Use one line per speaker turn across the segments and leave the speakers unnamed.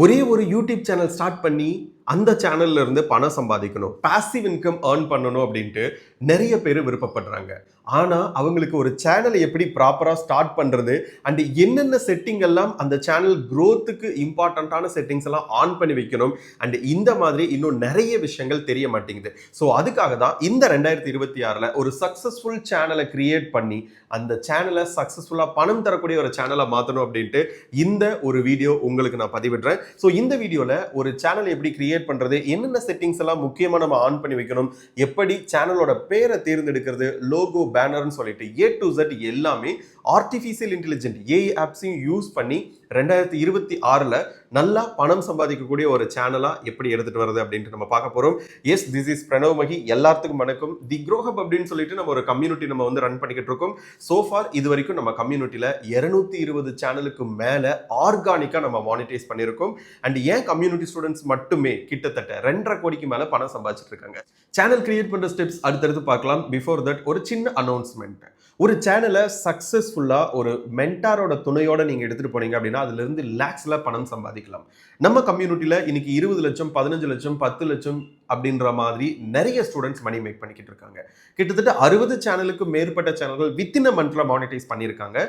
ஒரே ஒரு YouTube channel start பண்ணி அந்த சேனல்ல இருந்து பணம் சம்பாதிக்கணும், பாசிவ் இன்கம் ஏர்ன் பண்ணணும் அப்படின்ட்டு நிறைய பேர் விருப்பப்படுறாங்க. ஆனா அவங்களுக்கு ஒரு சேனலை எப்படி ப்ராப்பரா ஸ்டார்ட் பண்றது அண்ட் என்னென்ன செட்டிங் எல்லாம் அந்த சேனல் growthக்கு இம்பார்ட்டன்டான செட்டிங்ஸ் எல்லாம் ஆன் பண்ணி வைக்கணும் அண்ட் இந்த மாதிரி இன்னும் நிறைய விஷயங்கள் தெரிய மாட்டேங்குது. ஸோ அதுக்காக தான் இந்த 2026ல ஒரு சக்சஸ்ஃபுல் சேனலை கிரியேட் பண்ணி அந்த சேனலை சக்சஸ்ஃபுல்லா பணம் தரக்கூடிய ஒரு சேனலை மாற்றணும் அப்படின்ட்டு இந்த ஒரு வீடியோ உங்களுக்கு நான் பதிவிடுறேன். ஸோ இந்த வீடியோல ஒரு சேனல் எப்படி கிரியேட் பண்றது, என்னென்ன செட்டிங்ஸ் எல்லாம் முக்கியமா நம்ம ஆன் பண்ணி வைக்கணும், எப்படி சேனலோட பேரை தேர்ந்தெடுக்கிறது, லோகோ, பேனர்னு சொல்லிட்டு A to Z எல்லாமே ஆர்டிஃபிஷியல் இன்டெலிஜென்ட் ஏஐ ஆப்ஸையும் யூஸ் பண்ணி 2026ல நல்லா பணம் சம்பாதிக்கக்கூடிய ஒரு சேனலா எப்படி எடுத்துட்டு வருது அப்படின்ட்டு நம்ம பார்க்க போறோம். எஸ், திஸ் இஸ் பிரணவ் மகி. எல்லாத்துக்கும் வணக்கம். தி க்ரோ ஹப் அப்படின்னு சொல்லிட்டு நம்ம ஒரு கம்யூனிட்டி நம்ம வந்து ரன் பண்ணிக்கிட்டு இருக்கோம். சோஃபார் இது வரைக்கும் நம்ம கம்யூனிட்டியில 220 சேனலுக்கு மேல ஆர்கானிக்கா நம்ம மானிட்டைஸ் பண்ணியிருக்கோம். அண்ட் ஏன் கம்யூனிட்டி ஸ்டூடெண்ட்ஸ் மட்டுமே கிட்டத்தட்ட 2.5 கோடிக்கு மேல பணம் சம்பாதிச்சிட்டு இருக்காங்க. சேனல் கிரியேட் பண்ற ஸ்டெப்ஸ் அடுத்தடுத்து பார்க்கலாம். பிஃபோர் தட் ஒரு சின்ன அனௌன்ஸ்மெண்ட். ஒரு சேனலை சக்சஸ்ஃபுல்லா ஒரு மென்டாரோட துணையோட நீங்க எடுத்துட்டு போனீங்க அப்படின்னா அதுல இருந்து லேக்ஸ்ல பணம் சம்பாதிக்கலாம். நம்ம கம்யூனிட்டியில இன்னைக்கு 20 லட்சம், 15 லட்சம், 10 லட்சம் அப்படின்ற மாதிரி நிறைய ஸ்டூடெண்ட்ஸ் மணி மேக் பண்ணிக்கிட்டு இருக்காங்க. கிட்டத்தட்ட 60 சேனலுக்கு மேற்பட்ட சேனல்கள் வித்தின் அ மந்த்ல மானிட்டைஸ் பண்ணியிருக்காங்க.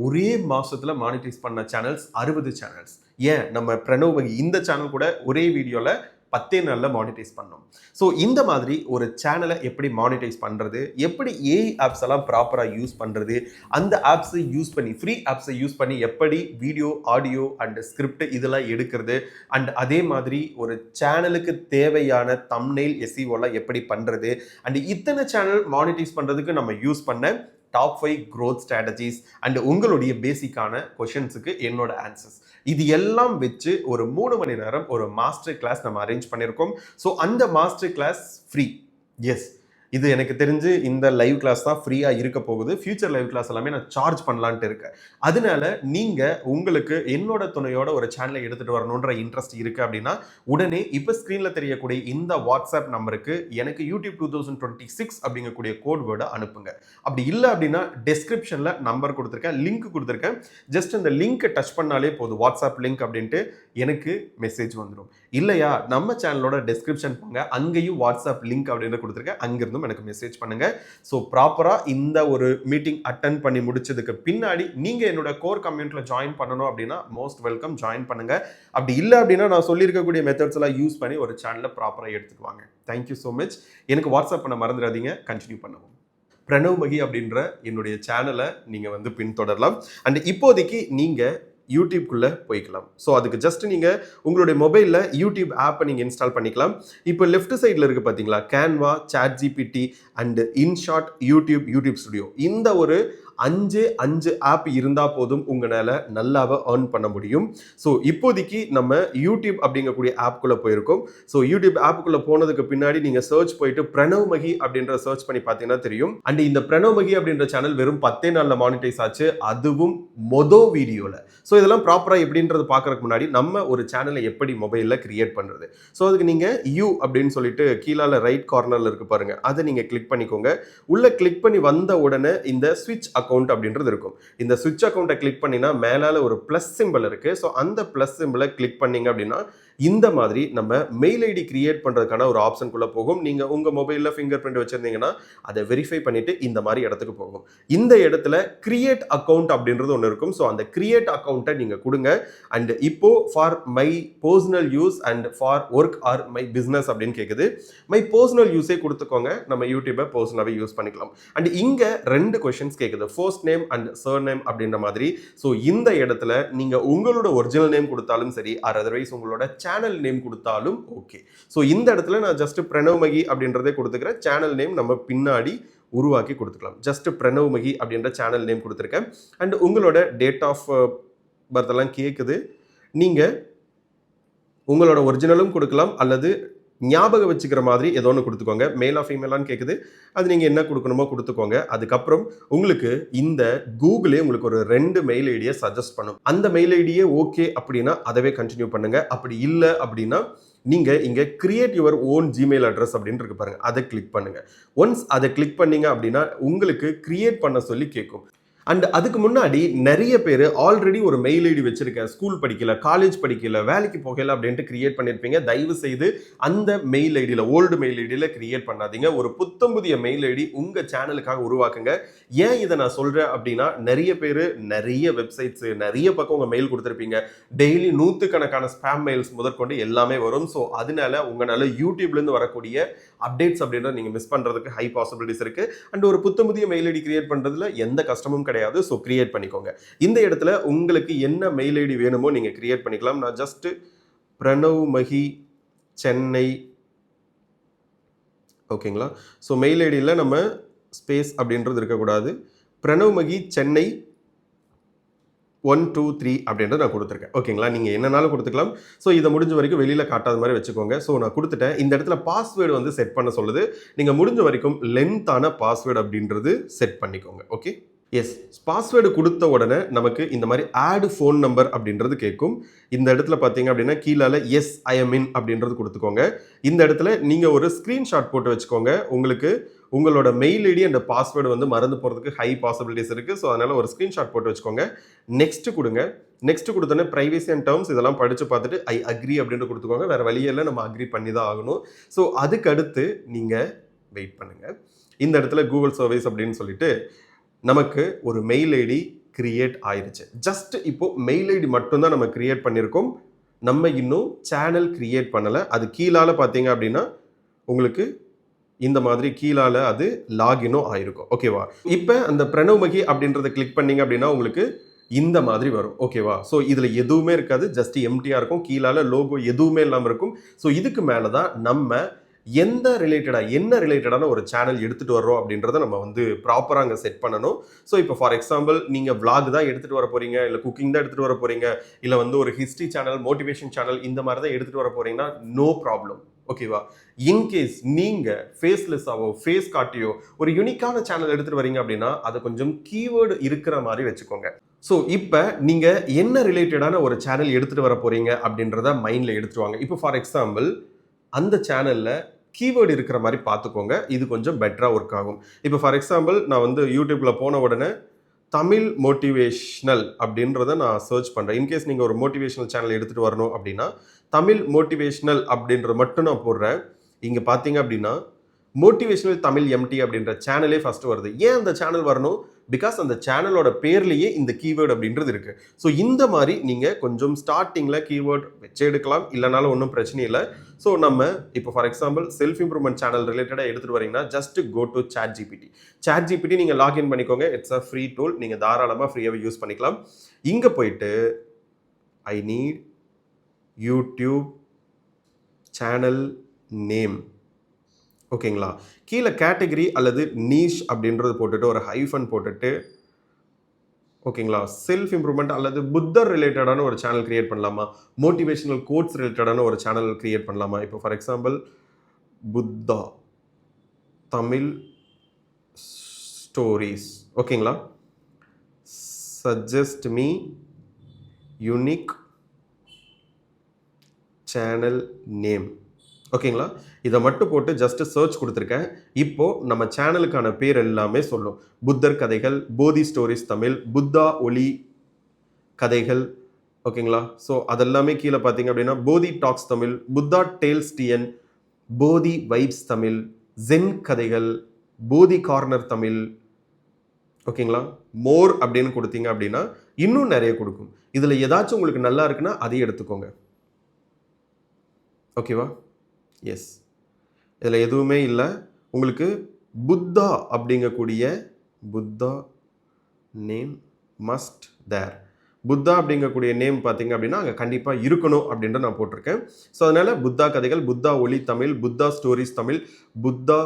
ஒரே மாசத்துல மானிட்டைஸ் பண்ண சேனல்ஸ் 60 சேனல்ஸ். ஏன் நம்ம பிரணவ் மகி இந்த சேனல் கூட ஒரே வீடியோல 10 நாள்ல மானிட்டைஸ் பண்ணோம். ஸோ இந்த மாதிரி ஒரு சேனலை எப்படி மானிட்டைஸ் பண்றது, எப்படி ஏஐ ஆப்ஸ் எல்லாம் ப்ராப்பரா யூஸ் பண்றது, அந்த ஆப்ஸை யூஸ் பண்ணி ஃப்ரீ ஆப்ஸை யூஸ் பண்ணி எப்படி வீடியோ, ஆடியோ அண்ட் ஸ்கிரிப்ட் இதெல்லாம் எடுக்கிறது அண்ட் அதே மாதிரி ஒரு சேனலுக்கு தேவையான தம்ப்நெயில் எஸ்இஓலாம் எப்படி பண்றது அண்ட் இத்தனை சேனல் மானிட்டைஸ் பண்றதுக்கு நம்ம யூஸ் பண்ண டாப் 5 growth strategies அண்ட் உங்களுடைய பேசிக்கான கொஷின்ஸுக்கு என்னோட ஆன்சர்ஸ் இது எல்லாம் வச்சு ஒரு 3 மணி நேரம் ஒரு மாஸ்டர் கிளாஸ் நம்ம அரேஞ்ச் பண்ணியிருக்கோம். ஸோ அந்த மாஸ்டர் கிளாஸ் ஃப்ரீ. எஸ், இது எனக்கு தெரிஞ்சு இந்த லைவ் கிளாஸ் தான் ஃப்ரீயாக இருக்க போகுது. ஃபியூச்சர் லைவ் கிளாஸ் எல்லாமே நான் சார்ஜ் பண்ணலான்ட்டு இருக்கேன். அதனால நீங்கள் உங்களுக்கு என்னோட துணையோட ஒரு சேனலை எடுத்துகிட்டு வரணுன்ற இன்ட்ரெஸ்ட் இருக்குது அப்படின்னா உடனே இப்போ ஸ்க்ரீனில் தெரியக்கூடிய இந்த வாட்ஸ்அப் நம்பருக்கு எனக்கு யூடியூப் 2026 அப்படிங்கக்கூடிய கோட் வேர்டை அனுப்புங்க. அப்படி இல்லை அப்படின்னா டெஸ்கிரிப்ஷனில் நம்பர் கொடுத்துருக்கேன், லிங்க் கொடுத்துருக்கேன். ஜஸ்ட் அந்த லிங்க்கை டச் பண்ணாலே போதும், வாட்ஸ்அப் லிங்க் அப்படின்ட்டு எனக்கு மெசேஜ் வந்துடும். இல்லையா நம்ம சேனலோட டெஸ்கிரிப்ஷன் போங்க, அங்கேயும் வாட்ஸ்அப் லிங்க் அப்படின்னு கொடுத்துருக்கேன், அங்கிருந்தும் எனக்கு மெசேஜ் பண்ணுங்க. ஸோ ப்ராப்பரா இந்த ஒரு மீட்டிங் அட்டென்ட் பண்ணி முடிச்சதுக்கு பின்னாடி நீங்க என்னோட கோர் கம்யூனிட்டியில் ஜாயின் பண்ணணும் அப்படின்னா மோஸ்ட் வெல்கம், ஜாயின் பண்ணுங்க. அப்படி இல்லை அப்படின்னா நான் சொல்லியிருக்கக்கூடிய மெத்தட்ஸ் எல்லாம் யூஸ் பண்ணி ஒரு சேனலை ப்ராப்பராக எடுத்துக்குவாங்க. Thank you so much. எனக்கு வாட்ஸ்அப் பண்ண மறந்துடாதீங்க. கண்டினியூ பண்ணுவோம். பிரணவ் மகி அப்படின்ற என்னுடைய சேனலை நீங்க வந்து பின்தொடரலாம். அண்ட் இப்போதைக்கு நீங்க யூடியூப்குள்ளே போய்க்கலாம். ஸோ அதுக்கு ஜஸ்ட் நீங்கள் உங்களுடைய மொபைலில் யூடியூப் ஆப்பை நீங்கள் இன்ஸ்டால் பண்ணிக்கலாம். இப்போ லெஃப்ட் சைடில் இருக்குது பார்த்தீங்களா, Canva, ChatGPT and InShot, YouTube studio. இந்த ஒரு 5 ஆப் இருந்தால் போதும் உங்களால் நல்லாவே ஏர்ன் பண்ண முடியும். ஸோ இப்போதைக்கு நம்ம யூடியூப் அப்படிங்கக்கூடிய ஆப்குள்ளே போயிருக்கோம். ஸோ யூடியூப் ஆப்புக்குள்ளே போனதுக்கு பின்னாடி நீங்கள் சர்ச் போயிட்டு பிரணவ் மகி அப்படின்ற சர்ச் பண்ணி பார்த்தீங்கன்னா தெரியும். அண்ட் இந்த பிரணவ் மகி அப்படின்ற சேனல் வெறும் 10 நாளில் மானிட்டைஸ் ஆச்சு, அதுவும் வீடியோவில். ஸோ இதெல்லாம் ப்ராப்பராக எப்படின்றது பார்க்கறதுக்கு முன்னாடி நம்ம ஒரு சேனலை எப்படி மொபைலில் கிரியேட் பண்ணுறது. ஸோ அதுக்கு நீங்கள் யூ அப்படின்னு சொல்லிட்டு கீழே ரைட் கார்னரில் இருக்கு பாருங்க, அதை நீங்கள் கிளிக் பண்ணிக்கோங்க. உள்ள கிளிக் பண்ணி வந்த உடனே இந்த ஸ்விட்ச் அக்கௌண்ட் அப்படின்றது இருக்கும். இந்த ஸ்விட்ச் அக்கௌண்ட்டை கிளிக் பண்ணினா மேலால ஒரு பிளஸ் சிம்பிள் இருக்கு. ஸோ அந்த பிளஸ் சிம்பிளை கிளிக் பண்ணீங்க அப்படின்னா இந்த மாதிரி நம்ம மெயில் ஐடி கிரியேட் பண்றதுக்கான ஒரு ஆப்ஷனுக்குள்ள போகும். நீங்க உங்க மொபைல்ல ஃபிங்கர் பிரிண்ட் வச்சிருந்தீங்கன்னா அதை வெரிஃபை பண்ணிட்டு இந்த மாதிரி இடத்துக்கு போகும். இந்த இடத்துல கிரியேட் அக்கௌண்ட் அப்படின்றது ஒன்று இருக்கும். ஸோ அந்த கிரியேட் அக்கௌண்ட்டை நீங்க கொடுங்க. அண்ட் இப்போ for my personal use and for work or my business அப்படின்னு கேட்குது. மை பர்சனல் யூஸே கொடுத்துக்கோங்க, நம்ம யூடியூபை பர்சனலாகவே யூஸ் பண்ணிக்கலாம். அண்ட் இங்க 2 கொஸ்டின்ஸ் கேட்குது, first name and sir name அப்படின்ற மாதிரி. ஸோ இந்த இடத்துல நீங்க உங்களோட ஒரிஜினல் நேம் கொடுத்தாலும் சரி, ஆர் அதர்வைஸ் உங்களோட சேனல் நேம் கொடுத்தாலும் ஓகே. ஸோ இந்த இடத்துல நான் ஜஸ்ட் பிரணவ் மகி அப்படின்றதே கொடுத்துக்கிறேன். சேனல் நேம் நம்ம பின்னாடி உருவாக்கி கொடுத்துக்கலாம். ஜஸ்ட் பிரணவ் மகி அப்படின்ற சேனல் நேம் கொடுத்துருக்கேன். அண்ட் உங்களோட டேட் ஆஃப் பர்த் எல்லாம் கேட்குது. நீங்கள் உங்களோட ஒரிஜினலும் கொடுக்கலாம் அல்லது ஞாபகம் வச்சுக்கிற மாதிரி ஏதோ ஒன்று கொடுத்துக்கோங்க. மேலா ஃபீமேலான்னு கேட்குது, அது நீங்கள் என்ன கொடுக்கணுமோ கொடுத்துக்கோங்க. அதுக்கப்புறம் உங்களுக்கு இந்த கூகுளே உங்களுக்கு ஒரு 2 மெயில் ஐடியை சஜஸ்ட் பண்ணும். அந்த மெயில் ஐடியே ஓகே அப்படின்னா அதவே கண்டினியூ பண்ணுங்க. அப்படி இல்லை அப்படின்னா நீங்க இங்க create your own Gmail address அப்படின்னு இருக்கு பாருங்க, அதை கிளிக் பண்ணுங்க. ஒன்ஸ் அதை கிளிக் பண்ணீங்க அப்படின்னா உங்களுக்கு கிரியேட் பண்ண சொல்லி கேட்கும். அண்ட் அதுக்கு முன்னாடி நிறைய பேர் ஆல்ரெடி ஒரு மெயில் ஐடி வச்சிருக்கேன், ஸ்கூல் படிக்கல, காலேஜ் படிக்கல, வேலைக்கு போகல அப்படின்ட்டு கிரியேட் பண்ணியிருப்பீங்க. தயவு செய்து அந்த மெயில் ஐடியில், ஓல்டு மெயில் ஐடியில் கிரியேட் பண்ணாதீங்க. ஒரு புத்தம் புதிய மெயில் ஐடி உங்கள் சேனலுக்காக உருவாக்குங்க. ஏன் இதை நான் சொல்கிறேன் அப்படின்னா, நிறைய பேர் நிறைய வெப்சைட்ஸ் நிறைய பக்கம் உங்கள் மெயில் கொடுத்துருப்பீங்க. டெய்லி நூற்றுக்கணக்கான ஸ்பேம் மெயில்ஸ் முதற்கொண்டு எல்லாமே வரும். ஸோ அதனால உங்களால் யூடியூப்லேருந்து வரக்கூடிய அப்டேட்ஸ் அப்படின்றத நீங்கள் மிஸ் பண்ணுறதுக்கு ஹை பாசிபிலிட்டிஸ் இருக்குது. அண்ட் ஒரு புத்தம் புதிய மெயில் ஐடி கிரியேட் பண்ணுறதுல எந்த கஷ்டமும் கிடையாது. ஸோ கிரியேட் பண்ணிக்கோங்க. இந்த இடத்துல உங்களுக்கு என்ன மெயில் ஐடி வேணுமோ நீங்கள் கிரியேட் பண்ணிக்கலாம். நான் ஜஸ்ட் பிரணவ்மகி சென்னை, ஓகேங்களா? ஸோ மெயில் ஐடியில் நம்ம ஸ்பேஸ் அப்படின்றது இருக்கக்கூடாது. பிரணவ்மகி சென்னை 123 அப்படின்றது நான் கொடுத்துருக்கேன். ஓகேங்களா? நீங்கள் என்னன்னாலும் கொடுத்துக்கலாம். ஸோ இதை முடிஞ்ச வரைக்கும் வெளியில் காட்டாத மாதிரி வச்சுக்கோங்க. ஸோ நான் கொடுத்துட்டேன். இந்த இடத்துல பாஸ்வேர்டு வந்து செட் பண்ண சொல்லுது. நீங்கள் முடிஞ்ச வரைக்கும் லென்த்தான பாஸ்வேர்டு அப்படின்றது செட் பண்ணிக்கோங்க. Okay, yes. பாஸ்வேர்டு கொடுத்த உடனே நமக்கு இந்த மாதிரி ஆட் ஃபோன் நம்பர் அப்படின்றது கேட்கும். இந்த இடத்துல பார்த்தீங்க அப்படின்னா கீழே எஸ் ஐ எம் இன் அப்படின்றது கொடுத்துக்கோங்க. இந்த இடத்துல நீங்கள் ஒரு ஸ்க்ரீன்ஷாட் போட்டு வச்சுக்கோங்க. உங்களுக்கு உங்களோட மெயில் ஐடி அண்ட் பாஸ்வேர்டு வந்து மறந்து போகிறதுக்கு ஹை பாசிபிலிட்டிஸ் இருக்குது. ஸோ அதனால் ஒரு ஸ்க்ரீன்ஷாட் போட்டு வச்சுக்கோங்க. நெக்ஸ்ட் கொடுங்க. நெக்ஸ்ட் கொடுத்தோன்னே ப்ரைவசி அண்ட் டேர்ம்ஸ் இதெல்லாம் படித்து பார்த்துட்டு ஐ அக்ரி அப்படின்ட்டு கொடுத்துக்கோங்க. வேறு வழியெல்லாம் நம்ம அக்ரி பண்ணி தான் ஆகணும். ஸோ அதுக்கடுத்து நீங்கள் வெயிட் பண்ணுங்கள். இந்த இடத்துல கூகுள் சர்வீஸ் அப்படின்னு சொல்லிட்டு நமக்கு ஒரு மெயில் ஐடி கிரியேட் ஆயிடுச்சு. ஜஸ்ட் இப்போ மெயில் ஐடி மட்டும்தான் நம்ம கிரியேட் பண்ணியிருக்கோம். நம்ம இன்னும் சேனல் கிரியேட் பண்ணலை. அது கீழால் பார்த்தீங்க அப்படின்னா உங்களுக்கு இந்த மாதிரி கீழால் அது லாகினும் ஆயிருக்கும். ஓகேவா? இப்போ அந்த பிரணவ்மகி அப்படின்றத கிளிக் பண்ணீங்க அப்படின்னா உங்களுக்கு இந்த மாதிரி வரும். ஓகேவா? ஸோ இதில் எதுவுமே இருக்காது, ஜஸ்ட் எம்டியாக இருக்கும். கீழால் லோகோ எதுவுமே இல்லாமல் இருக்கும். ஸோ இதுக்கு மேலே தான் நம்ம என்ன ரிலேட்டடான ஒரு சேனல் எடுத்துகிட்டு வர்றோம் அப்படின்றத நம்ம வந்து ப்ராப்பராக அங்கே செட் பண்ணணும். ஸோ இப்போ ஃபார் எக்ஸாம்பிள் நீங்கள் vlog தான் எடுத்துகிட்டு வர போகிறீங்க, இல்லை குக்கிங் தான் எடுத்துகிட்டு வர போகிறீங்க, இல்லை வந்து ஒரு ஹிஸ்ட்ரி சேனல், மோட்டிவேஷன் சேனல் இந்த மாதிரி தான் எடுத்துகிட்டு வர போகிறீங்கன்னா நோ ப்ராப்ளம். ஓகேவா? இன்கேஸ் நீங்கள் ஃபேஸ்லெஸ்ஸாவோ ஃபேஸ் காட்டியோ ஒரு யூனிக்கான சேனல் எடுத்துகிட்டு வரீங்க அப்படின்னா அதை கொஞ்சம் கீவேர்டு இருக்கிற மாதிரி வச்சுக்கோங்க. ஸோ இப்போ நீங்கள் என்ன ரிலேட்டடான ஒரு சேனல் எடுத்துகிட்டு வர போகிறீங்க அப்படின்றத மைண்டில் எடுத்துட்டு வாங்க. இப்போ ஃபார் எக்ஸாம்பிள் அந்த சேனலில் கீவேர்டு இருக்கிற மாதிரி பார்த்துக்கோங்க. இது கொஞ்சம் பெட்டராக ஒர்க் ஆகும். இப்போ ஃபார் எக்ஸாம்பிள் நான் வந்து யூடியூப்பில் போன உடனே தமிழ் மோட்டிவேஷ்னல் அப்படின்றத நான் சர்ச் பண்ணுறேன். இன்கேஸ் நீங்கள் ஒரு மோட்டிவேஷனல் சேனல் எடுத்துகிட்டு வரணும் அப்படின்னா தமிழ் மோட்டிவேஷ்னல் அப்படின்ற மட்டும் நான் போடுறேன். இங்கே பார்த்தீங்க அப்படின்னா மோட்டிவேஷனல் தமிழ் எம்டி அப்படின்ற சேனலே ஃபஸ்ட்டு வருது. ஏன் அந்த சேனல் வரணும்? பிகாஸ் அந்த சேனலோட பேர்லேயே இந்த கீவேர்டு அப்படின்றது இருக்குது. ஸோ இந்த மாதிரி நீங்கள் கொஞ்சம் ஸ்டார்டிங்கில் கீவேர்டு வச்சு எடுக்கலாம், இல்லைனாலும் ஒன்றும் பிரச்சனை இல்லை. ஸோ நம்ம இப்போ for example self improvement channel ரிலேட்டடாக எடுத்துகிட்டு வரீங்கன்னா just go to ChatGPT நீங்கள் லாகின் பண்ணிக்கோங்க. It's a free tool. நீங்கள் தாராளமாக ஃப்ரீயாகவே யூஸ் பண்ணிக்கலாம். இங்கே போயிட்டு I need YouTube channel name, ஓகேங்களா? கீழே கேட்டகரி அல்லது நீஷ் அப்படின்றது போட்டுட்டு ஒரு ஹைஃபன் போட்டுட்டு, ஓகேங்களா, செல்ஃப் இம்ப்ரூவ்மெண்ட் அல்லது புத்தர் ரிலேட்டடான ஒரு சேனல் கிரியேட் பண்ணலாமா, மோட்டிவேஷனல் கோட்ஸ் ரிலேட்டடான ஒரு சேனல் கிரியேட் பண்ணலாமா? இப்போ for example Buddha Tamil stories, ஓகேங்களா, suggest me unique channel name, ஓகேங்களா? இதை மட்டும் போட்டு ஜஸ்ட் சர்ச் கொடுத்துருக்கேன். இப்போது நம்ம சேனலுக்கான பேர் எல்லாமே சொல்லும். புத்தர் கதைகள், போதி ஸ்டோரிஸ் தமிழ், புத்தா ஒளி கதைகள், ஓகேங்களா? ஸோ அதெல்லாமே கீழே பார்த்தீங்க அப்படின்னா Bodhi talks Tamil, Buddha tales TN, Bodhi vibes Tamil, Zen கதைகள், போதி கார்னர் தமிழ், ஓகேங்களா? மோர் அப்படின்னு கொடுத்தீங்க அப்படின்னா இன்னும் நிறைய கொடுக்கும். இதில் ஏதாச்சும் உங்களுக்கு நல்லா இருக்குன்னா அதையும் எடுத்துக்கோங்க. ஓகேவா? எஸ், இதில் எதுவுமே இல்லை. உங்களுக்கு புத்தா அப்படிங்கக்கூடிய புத்தா நேம் மஸ்ட் தேர், புத்தா அப்படிங்கக்கூடிய நேம் பார்த்தீங்க அப்படின்னா அங்கே கண்டிப்பாக இருக்கணும் அப்படின்ட்டு நான் போட்டிருக்கேன். ஸோ அதனால் புத்தா கதைகள், புத்தா ஒளி தமிழ், புத்தா ஸ்டோரிஸ் தமிழ், புத்தா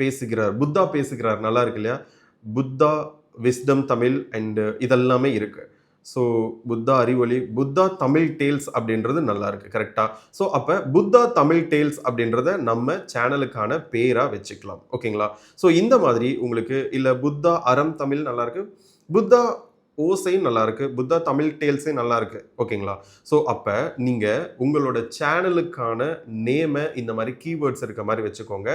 பேசுகிறார் நல்லா இருக்கு இல்லையா, புத்தா விஸ்டம் தமிழ் அண்டு இதெல்லாமே இருக்குது. ஸோ புத்தா அறிவொளி, புத்தா தமிழ் டேல்ஸ் அப்படின்றது நல்லா இருக்குது, கரெக்டாக? ஸோ அப்போ புத்தா தமிழ் டேல்ஸ் அப்படின்றத நம்ம சேனலுக்கான பேராக வச்சுக்கலாம், ஓகேங்களா? ஸோ இந்த மாதிரி உங்களுக்கு இல்லை புத்தா அறம் தமிழ் நல்லாயிருக்கு, புத்தா ஓசையும் நல்லாயிருக்கு, புத்தா தமிழ் டேல்ஸே நல்லாயிருக்கு, ஓகேங்களா? ஸோ அப்போ நீங்கள் உங்களோட சேனலுக்கான நேமை இந்த மாதிரி கீவேர்ட்ஸ் இருக்க மாதிரி வச்சுக்கோங்க.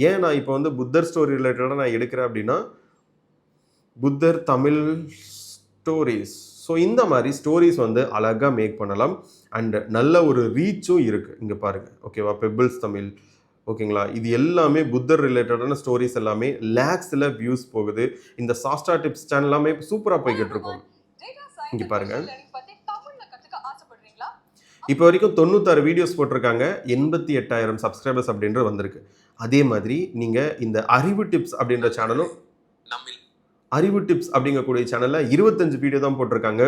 ஏன் நான் இப்போ வந்து புத்தர் ஸ்டோரி ரிலேட்டடாக நான் எடுக்கிறேன் அப்படின்னா புத்தர் தமிழ் ஸ்டோரிஸ். ஸோ இந்த மாதிரி ஸ்டோரிஸ் வந்து அழகாக மேக் பண்ணலாம். அண்ட் நல்ல ஒரு ரீச்சும் இருக்குது. இங்கே பாருங்கள், ஓகேவா? பெபிள்ஸ் தமிழ், ஓகேங்களா? இது எல்லாமே புத்தர் ரிலேட்டடான ஸ்டோரிஸ் எல்லாமே லேக்ஸில் வியூஸ் போகுது. இந்த சாஸ்டா டிப்ஸ் சேனல் எல்லாமே சூப்பராக போய்கிட்டு இருக்கும். இங்கே பாருங்கள், இப்போ வரைக்கும் 96 வீடியோஸ் போட்டிருக்காங்க, 88,000 சப்ஸ்கிரைபர்ஸ் அப்படின்ற வந்திருக்கு. அதே மாதிரி நீங்கள் இந்த அறிவு டிப்ஸ் அப்படின்ற சேனலும், அறிவு டிப்ஸ் அப்படிங்கக்கூடிய சேனலில் 25 வீடியோ தான் போட்டிருக்காங்க,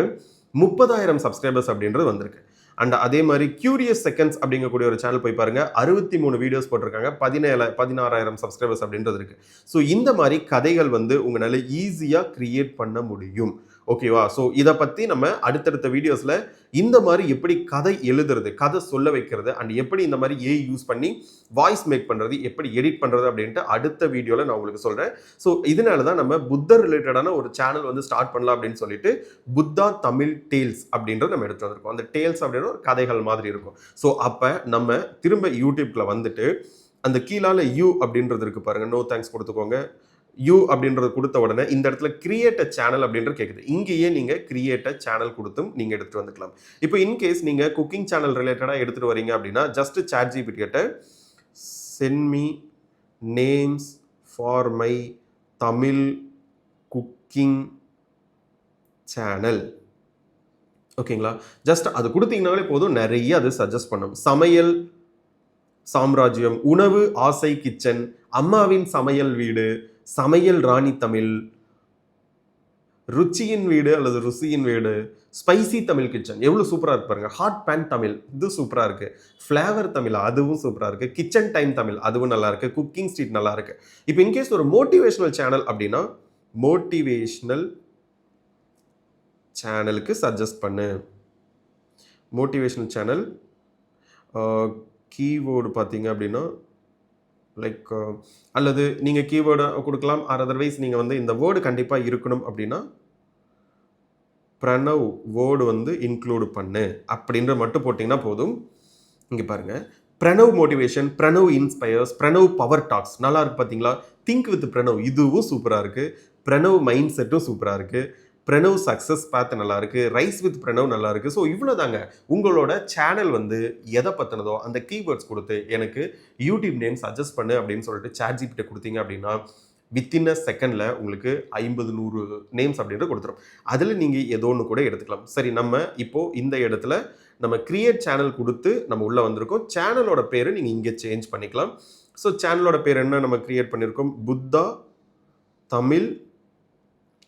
30,000 சப்ஸ்கிரைபர்ஸ் அப்படின்றது வந்திருக்கு. அண்ட் அதே மாதிரி கியூரியஸ் செகண்ட்ஸ் அப்படிங்கக்கூடிய ஒரு சேனல் போய் பாருங்க, 63 வீடியோஸ் போட்டிருக்காங்க, 16,000 சப்ஸ்கிரைபர்ஸ் அப்படின்றது இருக்கு. ஸோ இந்த மாதிரி கதைகள் வந்து உங்களால் ஈஸியாக கிரியேட் பண்ண முடியும். ஓகேவா? ஸோ இதை பற்றி நம்ம அடுத்தடுத்த வீடியோஸில் இந்த மாதிரி எப்படி கதை எழுதுறது, கதை சொல்ல வைக்கிறது, அண்ட் எப்படி இந்த மாதிரி ஏஐ யூஸ் பண்ணி வாய்ஸ் மேக் பண்ணுறது, எப்படி எடிட் பண்ணுறது அப்படின்ட்டு அடுத்த வீடியோவில் நான் உங்களுக்கு சொல்கிறேன். ஸோ இதனால தான் நம்ம புத்தர் ரிலேட்டடான ஒரு சேனல் வந்து ஸ்டார்ட் பண்ணலாம் அப்படின்னு சொல்லிட்டு புத்தா தமிழ் டேல்ஸ் அப்படின்றத நம்ம எடுத்து வந்திருக்கோம். அந்த டேல்ஸ் அப்படின்ற ஒரு கதைகள் மாதிரி இருக்கும். ஸோ அப்போ நம்ம திரும்ப யூடியூப்ல வந்துட்டு அந்த கீழால யூ அப்படின்றது இருக்கு பாருங்க, நோ தேங்க்ஸ் கொடுத்துக்கோங்க. யூ அப்படின்றது கொடுத்த உடனே இந்த இடத்துல கிரியேட் அ சேனல் அப்படின்றது கேட்குது. இங்கேயே நீங்க கிரியேட் அ சேனல் கொடுத்தும் நீங்க எடுத்துட்டு வந்துக்கலாம். இப்போ இன்கேஸ் நீங்க குக்கிங் சேனல் ரிலேட்டடா எடுத்துட்டு வரீங்க அப்படின்னா ஜஸ்ட் ChatGPT கிட்ட send me names for my Tamil cooking channel, ஓகேங்களா? ஜஸ்ட் அது கொடுத்தீங்கனாலே போதும், நிறைய அது சஜஸ்ட் பண்ணும். சமையல் சாம்ராஜ்யம், உணவு ஆசை கிச்சன், அம்மாவின் சமையல் வீடு, சமையல் ராணி தமிழ், ருச்சியின் வீடு அல்லது ருசியின் வீடு, ஸ்பைசி தமிழ் கிச்சன், எவ்வளோ சூப்பராக இருக்கு பாருங்க. ஹாட் பேன் தமிழ், இது சூப்பராக இருக்கு. ஃப்ளேவர் தமிழ், அதுவும் சூப்பராக இருக்கு. கிச்சன் டைம் தமிழ், அதுவும் நல்லா இருக்கு. குக்கிங் ஸ்ட்ரீட் நல்லா இருக்கு. இப்போ இன்கேஸ் ஒரு மோட்டிவேஷனல் சேனல் அப்படின்னா மோட்டிவேஷனல் சேனலுக்கு சஜஸ்ட் பண்ணு. மோட்டிவேஷனல் சேனல் கீவேர்டு பார்த்தீங்க அப்படின்னா லைக் அல்லது நீங்கள் கீவேர்டை கொடுக்கலாம். அதர்வைஸ் நீங்கள் வந்து இந்த வேர்டு கண்டிப்பாக இருக்கணும் அப்படின்னா பிரணவ் வேர்டு வந்து இன்க்ளூட் பண்ணு அப்படின்ற மட்டும் போட்டிங்கன்னா போதும். இங்கே பாருங்கள், Pranav motivation, Pranav inspires, Pranav power talks, நல்லா இருக்கு பார்த்தீங்களா? திங்க் வித் பிரணவ், இதுவும் சூப்பராக இருக்குது. பிரணவ் மைண்ட் செட்டும் சூப்பராக இருக்குது. பிரணவ் சக்ஸஸ் பாத் நல்லா இருக்கு. ரைஸ் வித் பிரணவ் நல்லா இருக்கு. ஸோ இவ்வளோதாங்க. உங்களோட சேனல் வந்து எதை பற்றினதோ அந்த கீவேர்ட்ஸ் கொடுத்து எனக்கு யூடியூப் நேம் சஜஸ்ட் பண்ணு அப்படின்னு சொல்லிட்டு ChatGPT கொடுத்தீங்க அப்படின்னா வித்தின் அ செகண்டில் உங்களுக்கு 50-100 நேம்ஸ் அப்படின்ட்டு கொடுத்துரும். அதில் நீங்கள் ஏதோ ஒன்று கூட எடுத்துக்கலாம். சரி, நம்ம இப்போது இந்த இடத்துல நம்ம கிரியேட் சேனல் கொடுத்து நம்ம உள்ளே வந்திருக்கோம். சேனலோட பேர் நீங்கள் இங்கே சேஞ்ச் பண்ணிக்கலாம். ஸோ சேனலோட பேர் என்ன நம்ம கிரியேட் பண்ணியிருக்கோம்? புத்தா தமிழ்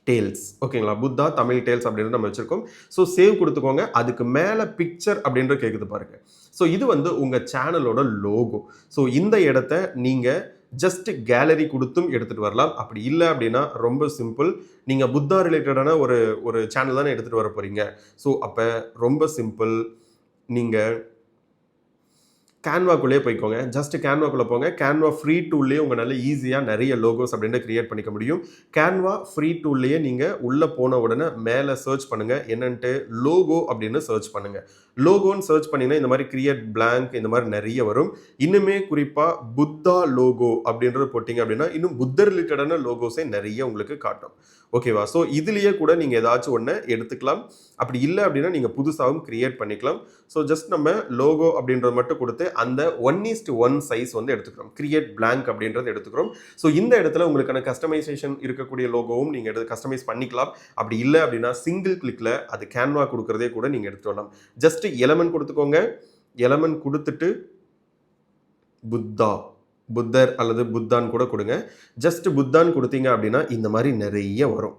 டேல்ஸ், ஓகேங்களா? புத்தா தமிழ் டேல்ஸ் அப்படின்னு நம்ம வச்சிருக்கோம். ஸோ சேவ் கொடுத்துக்கோங்க. அதுக்கு மேலே பிக்சர் அப்படின்ற கேட்குது பாருங்க. ஸோ இது வந்து உங்கள் சேனலோட லோகோ. ஸோ இந்த இடத்த நீங்கள் ஜஸ்ட் கேலரி கொடுத்தும் எடுத்துகிட்டு வரலாம். அப்படி இல்லை அப்படின்னா ரொம்ப சிம்பிள், நீங்கள் புத்தா ரிலேட்டடான ஒரு சேனல் தானே எடுத்துகிட்டு வர போகிறீங்க. ஸோ அப்போ ரொம்ப சிம்பிள், நீங்கள் கேன்வாக்குள்ளே போய்க்கோங்க. ஜஸ்ட் கேன்வாக்குள்ளே போங்க. கேன்வா ஃப்ரீ டூல்லேயே உங்களால் ஈஸியாக நிறைய லோகோஸ் அப்படின்ட்டு கிரியேட் பண்ணிக்க முடியும். கேன்வா ஃப்ரீ டூல்லையே நீங்கள் உள்ளே போன உடனே மேலே சர்ச் பண்ணுங்கள், என்னன்ட்டு லோகோ அப்படின்னு சர்ச் பண்ணுங்கள். லோகோன்னு சர்ச் பண்ணிங்கன்னா இந்த மாதிரி கிரியேட் பிளாங்க் இந்த மாதிரி நிறைய வரும். இன்னுமே குறிப்பாக புத்தா லோகோ அப்படின்றது போட்டிங்க அப்படின்னா இன்னும் புத்தர் ரிலேட்டடான லோகோஸே நிறைய உங்களுக்கு காட்டும். ஓகேவா? ஸோ இதுலேயே கூட நீங்கள் ஏதாச்சும் ஒன்று எடுத்துக்கலாம். அப்படி இல்லை அப்படின்னா நீங்கள் புதுசாகவும் கிரியேட் பண்ணிக்கலாம். ஸோ ஜஸ்ட் நம்ம லோகோ அப்படின்றது மட்டும் கொடுத்து அந்த 1:1 சைஸ் வந்து எடுத்துக்கிறோம். கிரியேட் பிளாங்க் அப்படின்றது எடுத்துக்கிறோம். ஸோ இந்த இடத்துல உங்களுக்கான கஸ்டமைசேஷன் இருக்கக்கூடிய லோகோவும் நீங்கள் கஸ்டமைஸ் பண்ணிக்கலாம். அப்படி இல்லை அப்படின்னா சிங்கிள் கிளிக்கில் அது கேன்வா கொடுக்குறதே கூட நீங்கள் எடுத்துட்டு வரலாம். ஜஸ்ட் எலமெண்ட் கொடுத்துக்கோங்க. எலமெண்ட் கொடுத்துட்டு புத்தர் அல்லது புத்தான் கூட கொடுங்க. ஜஸ்ட் புத்தான் கொடுத்தீங்க அப்படின்னா இந்த மாதிரி நிறைய வரும்.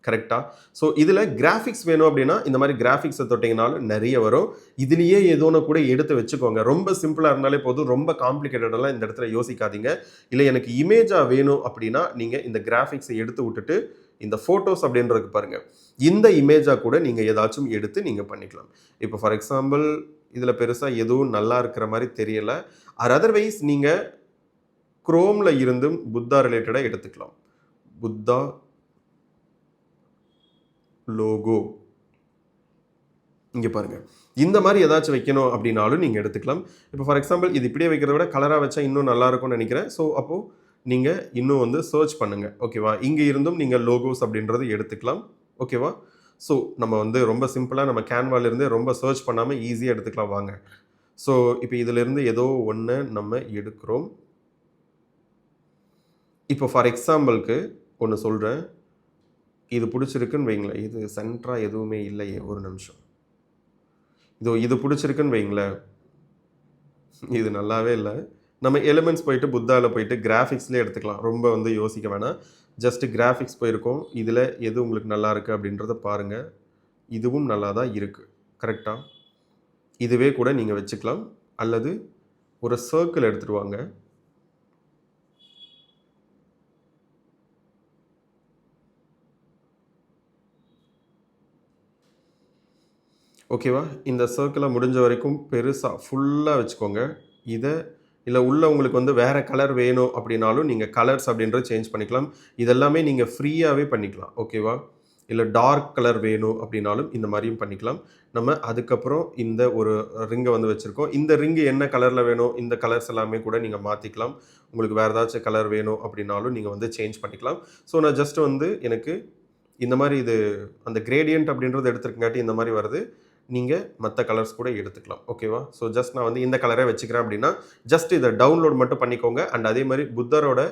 கரெக்டா? ஸோ இதில் கிராஃபிக்ஸ் வேணும் அப்படின்னா இந்த மாதிரி கிராஃபிக்ஸை தொட்டிங்கனாலும் நிறைய வரும். இதுலேயே ஏதோன்னு கூட எடுத்து வச்சுக்கோங்க. ரொம்ப சிம்பிளாக இருந்தாலே போதும். ரொம்ப காம்ப்ளிகேட்டடெல்லாம் இந்த இடத்துல யோசிக்காதீங்க. இல்லை எனக்கு இமேஜாக வேணும் அப்படின்னா நீங்கள் இந்த கிராஃபிக்ஸை எடுத்து விட்டுட்டு இந்த ஃபோட்டோஸ் அப்படின்றது பாருங்கள், இந்த இமேஜாக கூட நீங்கள் ஏதாச்சும் எடுத்து நீங்கள் பண்ணிக்கலாம். இப்போ ஃபார் எக்ஸாம்பிள் இதில் பெருசாக எதுவும் நல்லா இருக்கிற மாதிரி தெரியலை. அதர்வைஸ் நீங்கள் குரோமில் இருந்தும் புத்தா ரிலேட்டடாக எடுத்துக்கலாம். புத்தா லோகோ இங்கே பாருங்கள். இந்த மாதிரி ஏதாச்சும் வைக்கணும் அப்படின்னாலும் நீங்கள் எடுத்துக்கலாம். இப்போ ஃபார் எக்ஸாம்பிள் இது இப்படியே வைக்கிறத விட கலராக வச்சா இன்னும் நல்லா இருக்கும்னு நினைக்கிறேன். ஸோ அப்போது நீங்கள் இன்னும் வந்து சர்ச் பண்ணுங்கள். ஓகேவா? இங்கே இருந்தும் நீங்கள் லோகோஸ் அப்படின்றது எடுத்துக்கலாம். ஓகேவா? ஸோ நம்ம வந்து ரொம்ப சிம்பிளாக நம்ம கேன்வாலேருந்தே ரொம்ப சர்ச் பண்ணாமல் ஈஸியாக எடுத்துக்கலாம் வாங்க. ஸோ இப்போ இதிலிருந்து ஏதோ ஒன்று நம்ம எடுக்கிறோம். இப்போ ஃபார் எக்ஸாம்பிளுக்கு ஒன்று சொல்கிறேன். இது பிடிச்சிருக்குன்னு வைங்களேன். இது சென்டராக எதுவுமே இல்லையே, ஒரு நிமிஷம். இது பிடிச்சிருக்குன்னு வைங்களேன். இது நல்லாவே இல்லை. நம்ம எலிமெண்ட்ஸ் போயிட்டு புத்தாவில் போயிட்டு கிராஃபிக்ஸ்லேயே எடுத்துக்கலாம். ரொம்ப வந்து யோசிக்க வேணாம். ஜஸ்ட் கிராஃபிக்ஸ் போயிருக்கோம். இதில் எது உங்களுக்கு நல்லா இருக்குது அப்படின்றத பாருங்கள். இதுவும் நல்லா தான் இருக்குது. கரெக்டாக இதுவே கூட நீங்கள் வச்சுக்கலாம். அல்லது ஒரு சர்க்கிள் எடுத்துகிட்டு வாங்க. ஓகேவா? இந்த சர்க்கிளை முடிஞ்ச வரைக்கும் பெருசாக ஃபுல்லாக வச்சுக்கோங்க. இதை இல்லை உள்ள உங்களுக்கு வந்து வேறு கலர் வேணும் அப்படின்னாலும் நீங்கள் கலர்ஸ் அப்படின்றது சேஞ்ச் பண்ணிக்கலாம். இதெல்லாமே நீங்கள் ஃப்ரீயாகவே பண்ணிக்கலாம். ஓகேவா? இல்லை டார்க் கலர் வேணும் அப்படின்னாலும் இந்த மாதிரியும் பண்ணிக்கலாம். நம்ம அதுக்கப்புறம் இந்த ஒரு ரிங்கை வந்து வச்சுருக்கோம். இந்த ரிங்கு என்ன கலரில் வேணும், இந்த கலர்ஸ் எல்லாமே கூட நீங்கள் மாற்றிக்கலாம். உங்களுக்கு வேறு ஏதாச்சும் கலர் வேணும் அப்படின்னாலும் நீங்கள் வந்து சேஞ்ச் பண்ணிக்கலாம். ஸோ நான் ஜஸ்ட் வந்து எனக்கு இந்த மாதிரி இது அந்த கிரேடியன்ட் அப்படின்றது எடுத்துருக்கங்காட்டி இந்த மாதிரி வருது. நீங்கள் மற்ற கலர்ஸ் கூட எடுத்துக்கலாம். ஓகேவா? ஸோ ஜஸ்ட் நான் வந்து இந்த கலரே வச்சுக்கிறேன் அப்படின்னா ஜஸ்ட் இதை டவுன்லோட் மட்டும் பண்ணிக்கோங்க. அண்ட் அதே மாதிரி புத்தரோட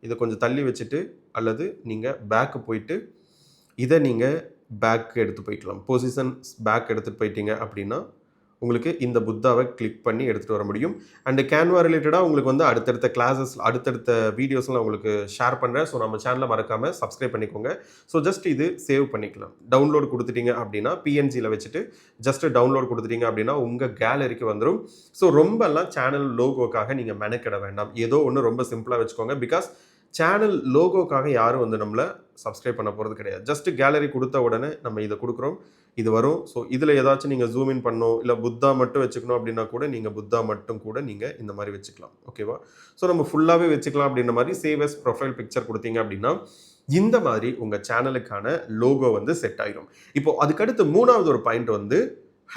இதை கொஞ்சம் தள்ளி வச்சுட்டு அல்லது நீங்கள் பேக்கு போயிட்டு இதை நீங்கள் பேக் எடுத்து போய்க்கலாம். பொசிஷன்ஸ் பேக் எடுத்துகிட்டு போயிட்டீங்க அப்படின்னா உங்களுக்கு இந்த புத்தாவை கிளிக் பண்ணி எடுத்துகிட்டு வர முடியும். அண்டு கேன்வா ரிலேட்டடாக உங்களுக்கு வந்து அடுத்தடுத்த கிளாஸஸ் அடுத்தடுத்த வீடியோஸ்லாம் உங்களுக்கு ஷேர் பண்ணுறேன். ஸோ நம்ம சேனலை மறக்காமல் சப்ஸ்கிரைப் பண்ணிக்கோங்க. ஸோ ஜஸ்ட் இது சேவ் பண்ணிக்கலாம். டவுன்லோட் கொடுத்துட்டீங்க அப்படின்னா பிஎன்ஜியில் வச்சுட்டு ஜஸ்ட் டவுன்லோட் கொடுத்துட்டீங்க அப்படின்னா உங்கள் கேலரிக்கு வந்துடும். ஸோ ரொம்பலாம் சேனல் லோகோக்காக நீங்கள் மெனக்கிட வேண்டாம். ஏதோ ஒன்று ரொம்ப சிம்பிளாக வச்சுக்கோங்க. பிகாஸ் சேனல் லோகோக்காக யாரும் வந்து நம்மளை சப்ஸ்கிரைப் பண்ண போகிறது கிடையாது. ஜஸ்ட் கேலரி கொடுத்த உடனே நம்ம இதை கொடுக்குறோம், இது வரும். ஸோ இதில் ஏதாச்சும் நீங்கள் ஜூம் இன் பண்ணணும் இல்லை புத்தா மட்டும் வச்சுக்கணும் அப்படின்னா கூட நீங்கள் புத்தா மட்டும் கூட நீங்கள் இந்த மாதிரி வச்சுக்கலாம். ஓகேவா? ஸோ நம்ம ஃபுல்லாகவே வச்சுக்கலாம் அப்படின்ற மாதிரி சேவ் எஸ் ப்ரொஃபைல் பிக்சர் கொடுத்தீங்க அப்படின்னா இந்த மாதிரி உங்கள் சேனலுக்கான லோகோ வந்து செட் ஆயிடும். இப்போ அதுக்கடுத்து மூணாவது ஒரு பாயிண்ட் வந்து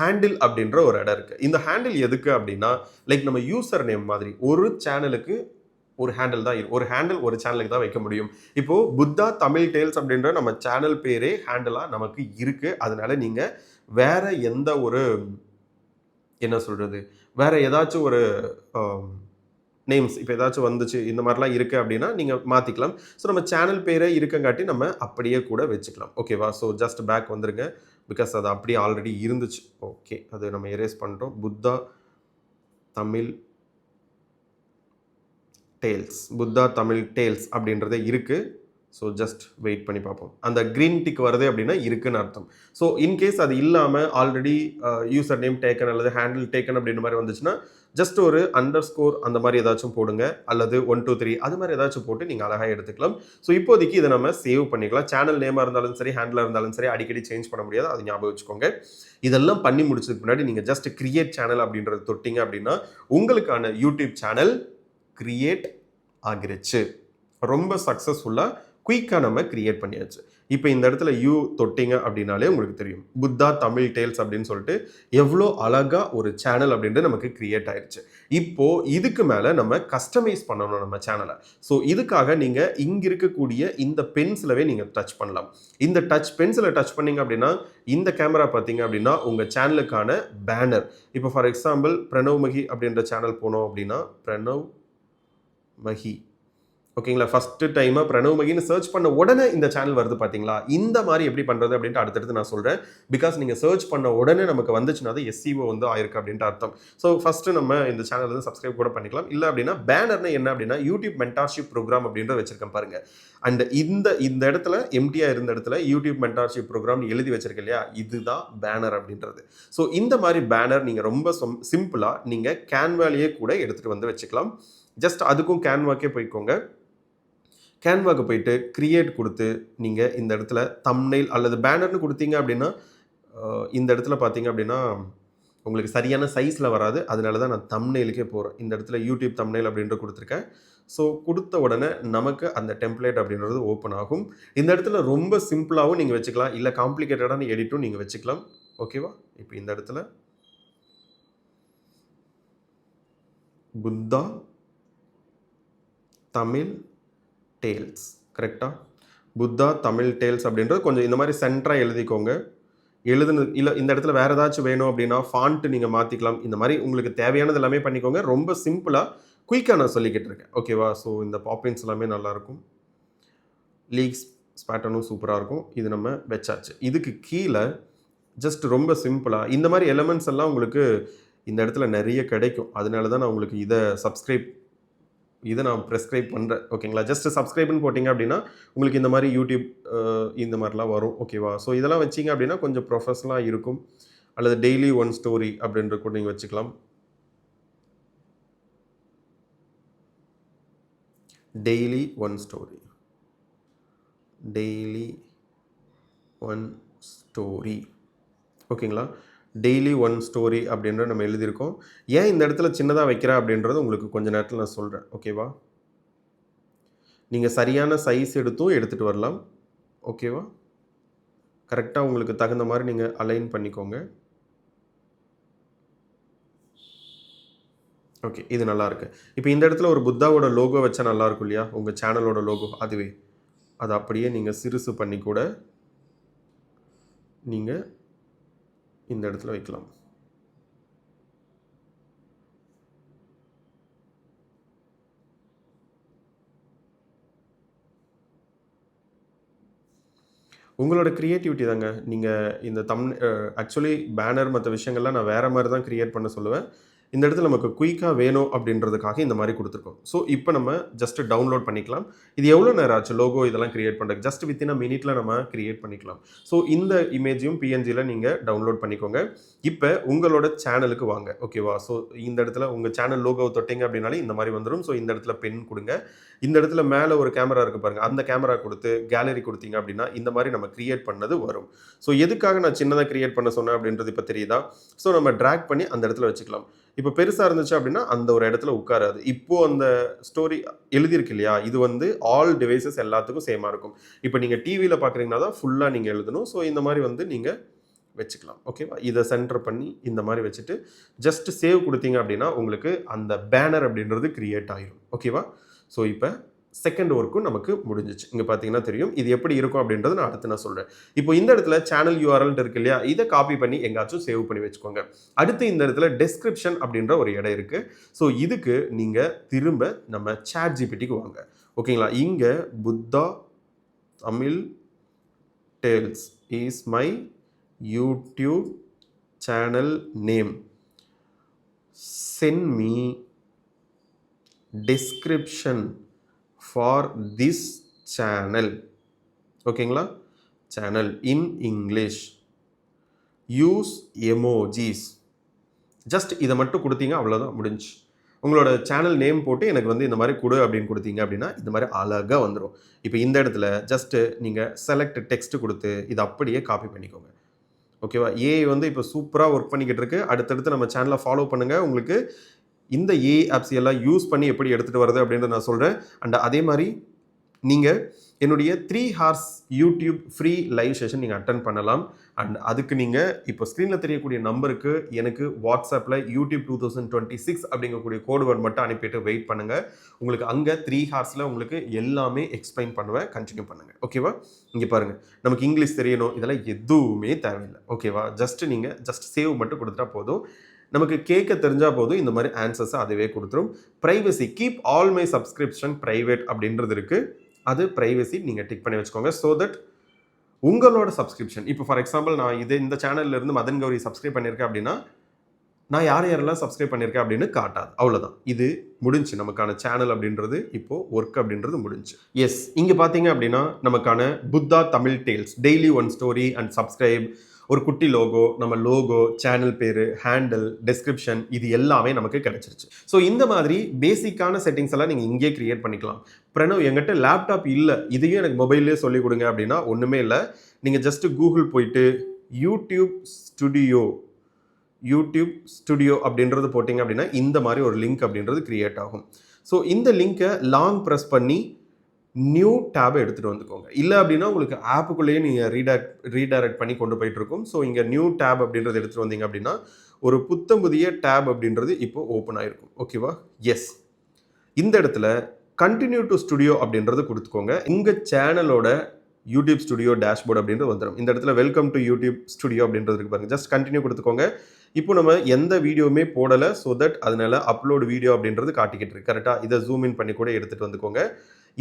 ஹேண்டில் அப்படின்ற ஒரு இடம் இருக்குது. இந்த ஹேண்டில் எதுக்கு அப்படின்னா லைக் நம்ம யூசர் நேம் மாதிரி ஒரு சேனலுக்கு ஒரு ஹேண்டில் தான் ஒரு ஹேண்டில் ஒரு சேனலுக்கு தான் வைக்க முடியும். இப்போ புத்தா தமிழ் டேல்ஸ் அப்படின்ற நம்ம சேனல் பேரே ஹேண்டிலா நமக்கு இருக்கு. அதனால நீங்க வேற எந்த ஒரு என்ன சொல்றது வேற ஏதாச்சும் ஒரு நேம்ஸ் இப்போ ஏதாச்சும் வந்துச்சு இந்த மாதிரிலாம் இருக்கு அப்படின்னா நீங்க மாத்திக்கலாம். ஸோ நம்ம சேனல் பேரே இருக்கங்காட்டி நம்ம அப்படியே கூட வச்சுக்கலாம். ஓகேவா? ஸோ ஜஸ்ட் பேக் வந்துருங்க. பிகாஸ் அது அப்படியே ஆல்ரெடி இருந்துச்சு. ஓகே, அது நம்ம எரேஸ் பண்ணிட்டோம். புத்தா தமிழ் டேல்ஸ், புத்தா தமிழ் டேல்ஸ் அப்படின்றதே இருக்குது. ஸோ ஜஸ்ட் வெயிட் பண்ணி பார்ப்போம். அந்த க்ரீன் டிக் வருது அப்படின்னா இருக்குன்னு அர்த்தம். ஸோ இன்கேஸ் அது இல்லாமல் ஆல்ரெடி யூசர் நேம் டேக்கன் அல்லது ஹேண்டில் டேக்கன் அப்படின்ற மாதிரி வந்துச்சுன்னா ஜஸ்ட் ஒரு அண்டர் ஸ்கோர் அந்த மாதிரி ஏதாச்சும் போடுங்க. அல்லது 1 2 3 அது மாதிரி ஏதாச்சும் போட்டு நீங்கள் அழகாக எடுத்துக்கலாம். ஸோ இப்போதைக்கு இதை நம்ம சேவ் பண்ணிக்கலாம். சேனல் நேமாக இருந்தாலும் சரி, ஹேண்டிலாக இருந்தாலும் சரி, அடிக்கடி சேஞ்ச் பண்ண முடியாது. அது ஞாபகம் வச்சுக்கோங்க. இதெல்லாம் பண்ணி முடிச்சதுக்கு முன்னாடி நீங்கள் ஜஸ்ட் கிரியேட் சேனல் அப்படின்றது தொட்டிங்க அப்படின்னா உங்களுக்கான யூடியூப் சேனல் கிரியேட் ஆகிருச்சு. ரொம்ப சக்ஸஸ்ஃபுல்லாக குயிக்காக நம்ம கிரியேட் பண்ணியாச்சு. இப்போ இந்த இடத்துல யூ தொட்டிங்க அப்படின்னாலே உங்களுக்கு தெரியும் புத்தா தமிழ் டேல்ஸ் அப்படின்னு சொல்லிட்டு எவ்வளோ அழகாக ஒரு சேனல் அப்படின்ட்டு நமக்கு கிரியேட் ஆயிடுச்சு. இப்போ இதுக்கு மேலே நம்ம கஸ்டமைஸ் பண்ணணும் நம்ம சேனலை. ஸோ இதுக்காக நீங்கள் இங்கே இருக்கக்கூடிய இந்த பென்சிலவே நீங்கள் டச் பண்ணலாம். இந்த பென்சிலை டச் பண்ணிங்க அப்படின்னா இந்த கேமரா பார்த்தீங்க அப்படின்னா உங்கள் சேனலுக்கான பேனர். இப்போ ஃபார் எக்ஸாம்பிள் பிரணவ் மகி அப்படின்ற சேனல் போனோம் அப்படின்னா பிரணவ் மகி, ஓகேங்களா? ஃபர்ஸ்ட் டைமாக பிரணவ் மகின்னு சர்ச் பண்ண உடனே இந்த சேனல் வருது பார்த்தீங்களா? இந்த மாதிரி எப்படி பண்ணுறது அப்படின்ட்டு அடுத்தடுத்து நான் சொல்கிறேன். பிகாஸ் நீங்கள் சர்ச் பண்ண உடனே நமக்கு வந்துச்சுன்னா அது எஸ்சிஓ வந்து ஆயிருக்கு அப்படின்ட்டு அர்த்தம். ஸோ ஃபஸ்ட்டு நம்ம இந்த சேனல் வந்து சப்ஸ்கிரைப் கூட பண்ணிக்கலாம். இல்லை அப்படின்னா பேனர்னா என்ன அப்படின்னா யூடியூப் மென்டார்ஷிப் ப்ரோக்ராம் அப்படின்ற வச்சிருக்கேன் பாருங்க. அண்ட் இந்த இடத்துல எம்டிஆர் இருந்த இடத்துல யூடியூப் மென்டார்ஷிப் ப்ரோக்ராம் எழுதி வச்சிருக்கேன் இல்லையா? இதுதான் பேனர் அப்படின்றது. ஸோ இந்த மாதிரி பேனர் நீங்கள் ரொம்ப சிம்பிளாக நீங்கள் கேன்வாலேயே கூட எடுத்துகிட்டு வந்து வச்சுக்கலாம். ஜஸ்ட் அதுக்கும் கேன்வாக்கே போய்க்கோங்க. கேன்வாக்கு போயிட்டு கிரியேட் கொடுத்து நீங்கள் இந்த இடத்துல தம்ப்நெயில் அல்லது பேனர்னு கொடுத்தீங்க அப்படின்னா இந்த இடத்துல பார்த்தீங்க அப்படின்னா உங்களுக்கு சரியான சைஸில் வராது. அதனால தான் நான் தம்ப்நெயிலுக்கே போகிறேன். இந்த இடத்துல யூடியூப் தம்ப்நெயில் அப்படின்ற கொடுத்துருக்கேன். ஸோ கொடுத்த உடனே நமக்கு அந்த டெம்ப்ளேட் அப்படின்றது ஓப்பன் ஆகும். இந்த இடத்துல ரொம்ப சிம்பிளாகவும் நீங்கள் வச்சுக்கலாம், இல்லை காம்ப்ளிகேட்டடான எடிட்டும் நீங்கள் வச்சுக்கலாம். ஓகேவா? இப்போ இந்த இடத்துல புத்தா தமிழ் டேல்ஸ். கரெக்டாக? புத்தா தமிழ் டேல்ஸ் அப்படின்றது கொஞ்சம் இந்த மாதிரி சென்டராக எழுதிக்கோங்க. இல்லை இந்த இடத்துல வேறு ஏதாச்சும் வேணும் அப்படின்னா ஃபாண்ட்டு நீங்கள் மாற்றிக்கலாம். இந்த மாதிரி உங்களுக்கு தேவையானது எல்லாமே பண்ணிக்கோங்க. ரொம்ப சிம்பிளாக குயிக்காக நான் சொல்லிக்கிட்டு இருக்கேன். ஓகேவா? ஸோ இந்த பாப்பின்ஸ் எல்லாமே நல்லாயிருக்கும். லீக்ஸ் பேட்டர்னும் சூப்பராக இருக்கும். இது நம்ம வச்சாச்சு. இதுக்கு கீழே ஜஸ்ட் ரொம்ப சிம்பிளாக இந்த மாதிரி எலமெண்ட்ஸ் எல்லாம் உங்களுக்கு இந்த இடத்துல நிறைய கிடைக்கும். அதனால தான் நான் உங்களுக்கு இதை நான் ப்ரெஸ்கிரைப் பண்ணுறேன். ஓகேங்களா? ஜஸ்ட் சப்ஸ்கிரைப்னு போட்டிங்க அப்படின்னா உங்களுக்கு இந்த மாதிரி யூடியூப் இந்த மாதிரிலாம் வரும். ஓகேவா? ஸோ இதெல்லாம் வச்சிங்க அப்படின்னா கொஞ்சம் ப்ரொஃபஷனலாக இருக்கும். அல்லது டெய்லி ஒன் ஸ்டோரி அப்படின்ற கூட நீங்கள் வச்சுக்கலாம். Daily one story, daily one story. ஓகேங்களா? டெய்லி ஒன் ஸ்டோரி அப்படின்ற நம்ம எழுதியிருக்கோம். ஏன் இந்த இடத்துல சின்னதாக வைக்கிறேன் அப்படின்றது உங்களுக்கு கொஞ்சம் நேரத்தில் நான் சொல்கிறேன். ஓகேவா? நீங்கள் சரியான சைஸ் எடுத்துகிட்டு வரலாம். ஓகேவா? கரெக்டாக உங்களுக்கு தகுந்த மாதிரி நீங்கள் அலைன் பண்ணிக்கோங்க. ஓகே, இது நல்லாயிருக்கு. இப்போ இந்த இடத்துல ஒரு புத்தாவோட லோகோ வச்சா நல்லாயிருக்கும் இல்லையா? உங்கள் சேனலோட லோகோ அதுவே அதை அப்படியே நீங்கள் சிறுசு பண்ணி கூட நீங்கள் இந்த இடத்துல வைக்கலாம். உங்களோட கிரியேட்டிவிட்டி தாங்க. நீங்கள் இந்த ஆக்சுவலி பேனர் மற்ற விஷயங்கள்லாம் நான் வேறு மாதிரி தான் கிரியேட் பண்ண சொல்லுவேன். இந்த இடத்துல நமக்கு குயிக்காக வேணும் அப்படின்றதுக்காக இந்த மாதிரி கொடுத்துருக்கோம். ஸோ இப்போ நம்ம ஜஸ்ட் டவுன்லோட் பண்ணிக்கலாம். இது எவ்வளோ நேரம் ஆச்சு லோகோ இதெல்லாம் கிரியேட் பண்ணுறதுக்கு? ஜஸ்ட் வித்தின் அ மினிட்ல நம்ம கிரியேட் பண்ணிக்கலாம். ஸோ இந்த இமேஜையும் பிஎன்ஜியில் நீங்கள் டவுன்லோட் பண்ணிக்கோங்க. இப்போ உங்களோட சேனலுக்கு வாங்க. ஓகேவா? ஸோ இந்த இடத்துல உங்கள் சேனல் லோகோவை தொட்டிங்க அப்படின்னாலே இந்த மாதிரி வந்துடும். ஸோ இந்த இடத்துல பென் கொடுங்க. இந்த இடத்துல மேலே ஒரு கேமரா இருக்குது பாருங்கள், அந்த கேமரா கொடுத்து கேலரி கொடுத்தீங்க அப்படின்னா இந்த மாதிரி நம்ம கிரியேட் பண்ணது வரும். ஸோ எதுக்காக நான் சின்னதாக கிரியேட் பண்ண சொன்னேன் அப்படின்றது இப்போ தெரியுதா? ஸோ நம்ம ட்ராக் பண்ணி அந்த இடத்துல வச்சுக்கலாம். இப்போ பெருசாக இருந்துச்சு அப்படின்னா அந்த ஒரு இடத்துல உட்காராது. இப்போது அந்த ஸ்டோரி எழுதியிருக்கு இல்லையா, இது வந்து ஆல் டிவைசஸ் எல்லாத்துக்கும் சேமாக இருக்கும். இப்போ நீங்கள் டிவியில் பார்க்குறீங்கன்னா தான் ஃபுல்லாக நீங்கள் எழுதணும். ஸோ இந்த மாதிரி வந்து நீங்கள் வச்சுக்கலாம். ஓகேவா? இதை சென்டர் பண்ணி இந்த மாதிரி வச்சுட்டு ஜஸ்ட் சேவ் கொடுத்தீங்க அப்படின்னா உங்களுக்கு அந்த பேனர் அப்படின்றது கிரியேட் ஆகிடும். ஓகேவா? ஸோ இப்போ செகண்ட் ஒர்க்கும் நமக்கு முடிஞ்சிச்சு. இங்கே பார்த்தீங்கன்னா தெரியும் இது எப்படி இருக்கும் அப்படின்றது நான் அடுத்து நான் சொல்கிறேன். இப்போ இந்த இடத்துல சேனல் யூஆர்எல் இருக்கு இல்லையா, இதை காப்பி பண்ணி எங்காச்சும் சேவ் பண்ணி வச்சுக்கோங்க. அடுத்து இந்த இடத்துல டெஸ்கிரிப்ஷன் அப்படின்ற ஒரு இடம் இருக்குது. ஸோ இதுக்கு நீங்கள் திரும்ப நம்ம சாட் ஜிபிடிக்கு வாங்க. ஓகேங்களா? இங்கே Buddha Tamil tales is my YouTube channel name. Send me description for this channel. ஓகேங்களா? Channel in English, use emojis. Just இதை மட்டும் கொடுத்தீங்க, அவ்வளோதான், முடிஞ்சு. உங்களோட சேனல் நேம் போட்டு எனக்கு வந்து இந்த மாதிரி கொடு அப்படின்னு கொடுத்தீங்க அப்படின்னா இந்த மாதிரி அழகாக வந்துடும். இப்போ இந்த இடத்துல ஜஸ்ட்டு நீங்கள் செலக்ட் டெக்ஸ்ட் கொடுத்து இதை அப்படியே காப்பி பண்ணிக்கோங்க. ஓகேவா? ஏஐ வந்து இப்போ சூப்பராக ஒர்க் பண்ணிக்கிட்டு இருக்கு. அடுத்தடுத்து நம்ம சேனலை ஃபாலோ பண்ணுங்கள். உங்களுக்கு இந்த ஏஐ ஆப்ஸ் எல்லாம் யூஸ் பண்ணி எப்படி எடுத்துகிட்டு வருது அப்படின்றத நான் சொல்கிறேன். அண்ட் அதே மாதிரி நீங்கள் என்னுடைய 3 hours YouTube free live session நீங்கள் அட்டன் பண்ணலாம். அண்ட் அதுக்கு நீங்கள் இப்போ ஸ்க்ரீனில் தெரியக்கூடிய நம்பருக்கு எனக்கு வாட்ஸ்அப்பில் யூடியூப் 2026 அப்படிங்கக்கூடிய கோடு வேர்ட் மட்டும் அனுப்பிட்டு வெயிட் பண்ணுங்கள். உங்களுக்கு அங்கே 3 hours உங்களுக்கு எல்லாமே எக்ஸ்பிளைன் பண்ணுவேன். கண்டினியூ பண்ணுங்கள். ஓகேவா? இங்கே பாருங்கள், நமக்கு இங்கிலீஷ் தெரியணும், இதெல்லாம் எதுவுமே தேவையில்லை. ஓகேவா? நீங்கள் ஜஸ்ட் சேவ் மட்டும் கொடுத்துட்டா போதும். நமக்கு கேட்க தெரிஞ்சால் போதும், இந்த மாதிரி ஆன்சர்ஸை அதுவே கொடுத்துரும். Privacy, keep all my subscription private அப்படின்றது இருக்குது. அது ப்ரைவசி நீங்கள் டிக் பண்ணி வச்சுக்கோங்க. ஸோ தட் உங்களோட சப்ஸ்கிரிப்ஷன், இப்போ ஃபார் எக்ஸாம்பிள் நான் இந்த சேனல்ல இருந்து மதன் கௌரி சப்ஸ்கிரைப் பண்ணியிருக்கேன் அப்படின்னா நான் யாரெல்லாம் சப்ஸ்கிரைப் பண்ணியிருக்கேன் அப்படின்னு காட்டாது. அவ்வளோதான், இது முடிஞ்சு. நமக்கான சேனல் அப்படின்றது இப்போது ஒர்க் அப்படின்றது முடிஞ்சு. எஸ், இங்கே பார்த்தீங்க அப்படின்னா நமக்கான Buddha Tamil tales daily one story and subscribe, ஒரு குட்டி லோகோ, நம்ம லோகோ, சேனல் பேர், ஹேண்டில், டெஸ்கிரிப்ஷன், இது எல்லாமே நமக்கு கிடைச்சிருச்சு. ஸோ இந்த மாதிரி பேசிக்கான செட்டிங்ஸ் எல்லாம் நீங்கள் இங்கே கிரியேட் பண்ணிக்கலாம். பிரணவ், எங்கிட்ட லேப்டாப் இல்லை, இதையும் எனக்கு மொபைல்லே சொல்லிக் கொடுங்க அப்படின்னா ஒன்றுமே இல்லை. நீங்கள் ஜஸ்ட் கூகுள் போயிட்டு யூடியூப் ஸ்டுடியோ அப்படின்றது போட்டிங்க அப்படின்னா இந்த மாதிரி ஒரு லிங்க் அப்படின்றது கிரியேட் ஆகும். ஸோ இந்த லிங்கை லாங் ப்ரெஸ் பண்ணி நியூ டேபை எடுத்துகிட்டு வந்துக்கோங்க. இல்லை அப்படின்னா உங்களுக்கு ஆப்புக்குள்ளேயே நீங்கள் ரீடைரக்ட் பண்ணி கொண்டு போயிட்டு இருக்கும். ஸோ இங்கே நியூ டேப் அப்படின்றது எடுத்துகிட்டு வந்தீங்க அப்படின்னா ஒரு புதிய டேப் அப்படின்றது இப்போ ஓப்பன் ஆகிருக்கும். ஓகேவா? எஸ், இந்த இடத்துல கண்டினியூ டு ஸ்டுடியோ அப்படின்றது கொடுத்துக்கோங்க. உங்கள் சேனலோட யூடியூப் ஸ்டுடியோ டேஷ்போர்ட் அப்படின்றது வந்துடும். இந்த இடத்துல வெல்கம் டு யூடியூப் ஸ்டுடியோ அப்படின்றது இருக்கு பாருங்க. ஜஸ்ட் கண்டினியூ கொடுத்துக்கோங்க. இப்போ நம்ம எந்த வீடியோவுமே போடலை, ஸோ தட் அதனால அப்லோட் வீடியோ அப்படின்றது காட்டிக்கிட்டு இருக்கு. கரெக்டாக இதை ஜூம் இன் பண்ணி கூட எடுத்துகிட்டு வந்துக்கோங்க.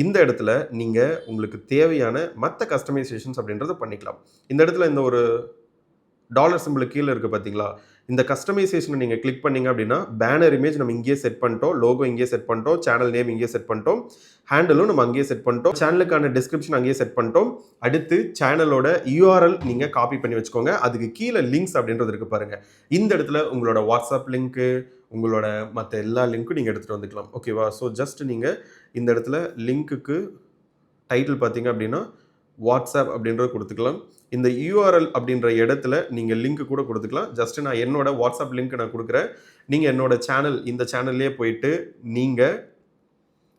இந்த இடத்துல நீங்கள் உங்களுக்கு தேவையான மற்ற கஸ்டமைசேஷன்ஸ் அப்படின்றத பண்ணிக்கலாம். இந்த இடத்துல இந்த ஒரு டாலர் சிம்பிள் கீழே இருக்குது பார்த்தீங்களா, இந்த கஸ்டமைசேஷனை நீங்கள் கிளிக் பண்ணீங்க அப்படின்னா பேனர் இமேஜ் நம்ம இங்கேயே செட் பண்ணிட்டோம், லோகோ இங்கேயே செட் பண்ணிட்டோம், சேனல் நேம் இங்கேயே செட் பண்ணிட்டோம், ஹேண்டலும் நம்ம அங்கேயே செட் பண்ணிட்டோம், சேனலுக்கான டிஸ்கிரிப்ஷன் அங்கேயே செட் பண்ணிட்டோம். அடுத்து சேனலோட யூஆர்எல் நீங்கள் காப்பி பண்ணி வச்சுக்கோங்க. அதுக்கு கீழே லிங்க்ஸ் அப்படின்றது இருக்குது பாருங்கள். இந்த இடத்துல உங்களோட வாட்ஸ்அப் லிங்க்கு, உங்களோட மற்ற எல்லா லிங்க்கும் நீங்கள் எடுத்துகிட்டு வந்துக்கலாம். ஓகேவா? ஸோ ஜஸ்ட் நீங்கள் இந்த இடத்துல லிங்க்குக்கு டைட்டில் பார்த்தீங்க அப்படின்னா வாட்ஸ்அப் அப்படின்றத கொடுத்துக்கலாம். இந்த யூஆர்எல் அப்படின்ற இடத்துல நீங்கள் லிங்க் கூட கொடுத்துக்கலாம். ஜஸ்ட் நான் என்னோட வாட்ஸ்அப் லிங்க் நான் கொடுக்குறேன். நீங்கள் என்னோட சேனல், இந்த சேனல்லே போயிட்டு நீங்கள்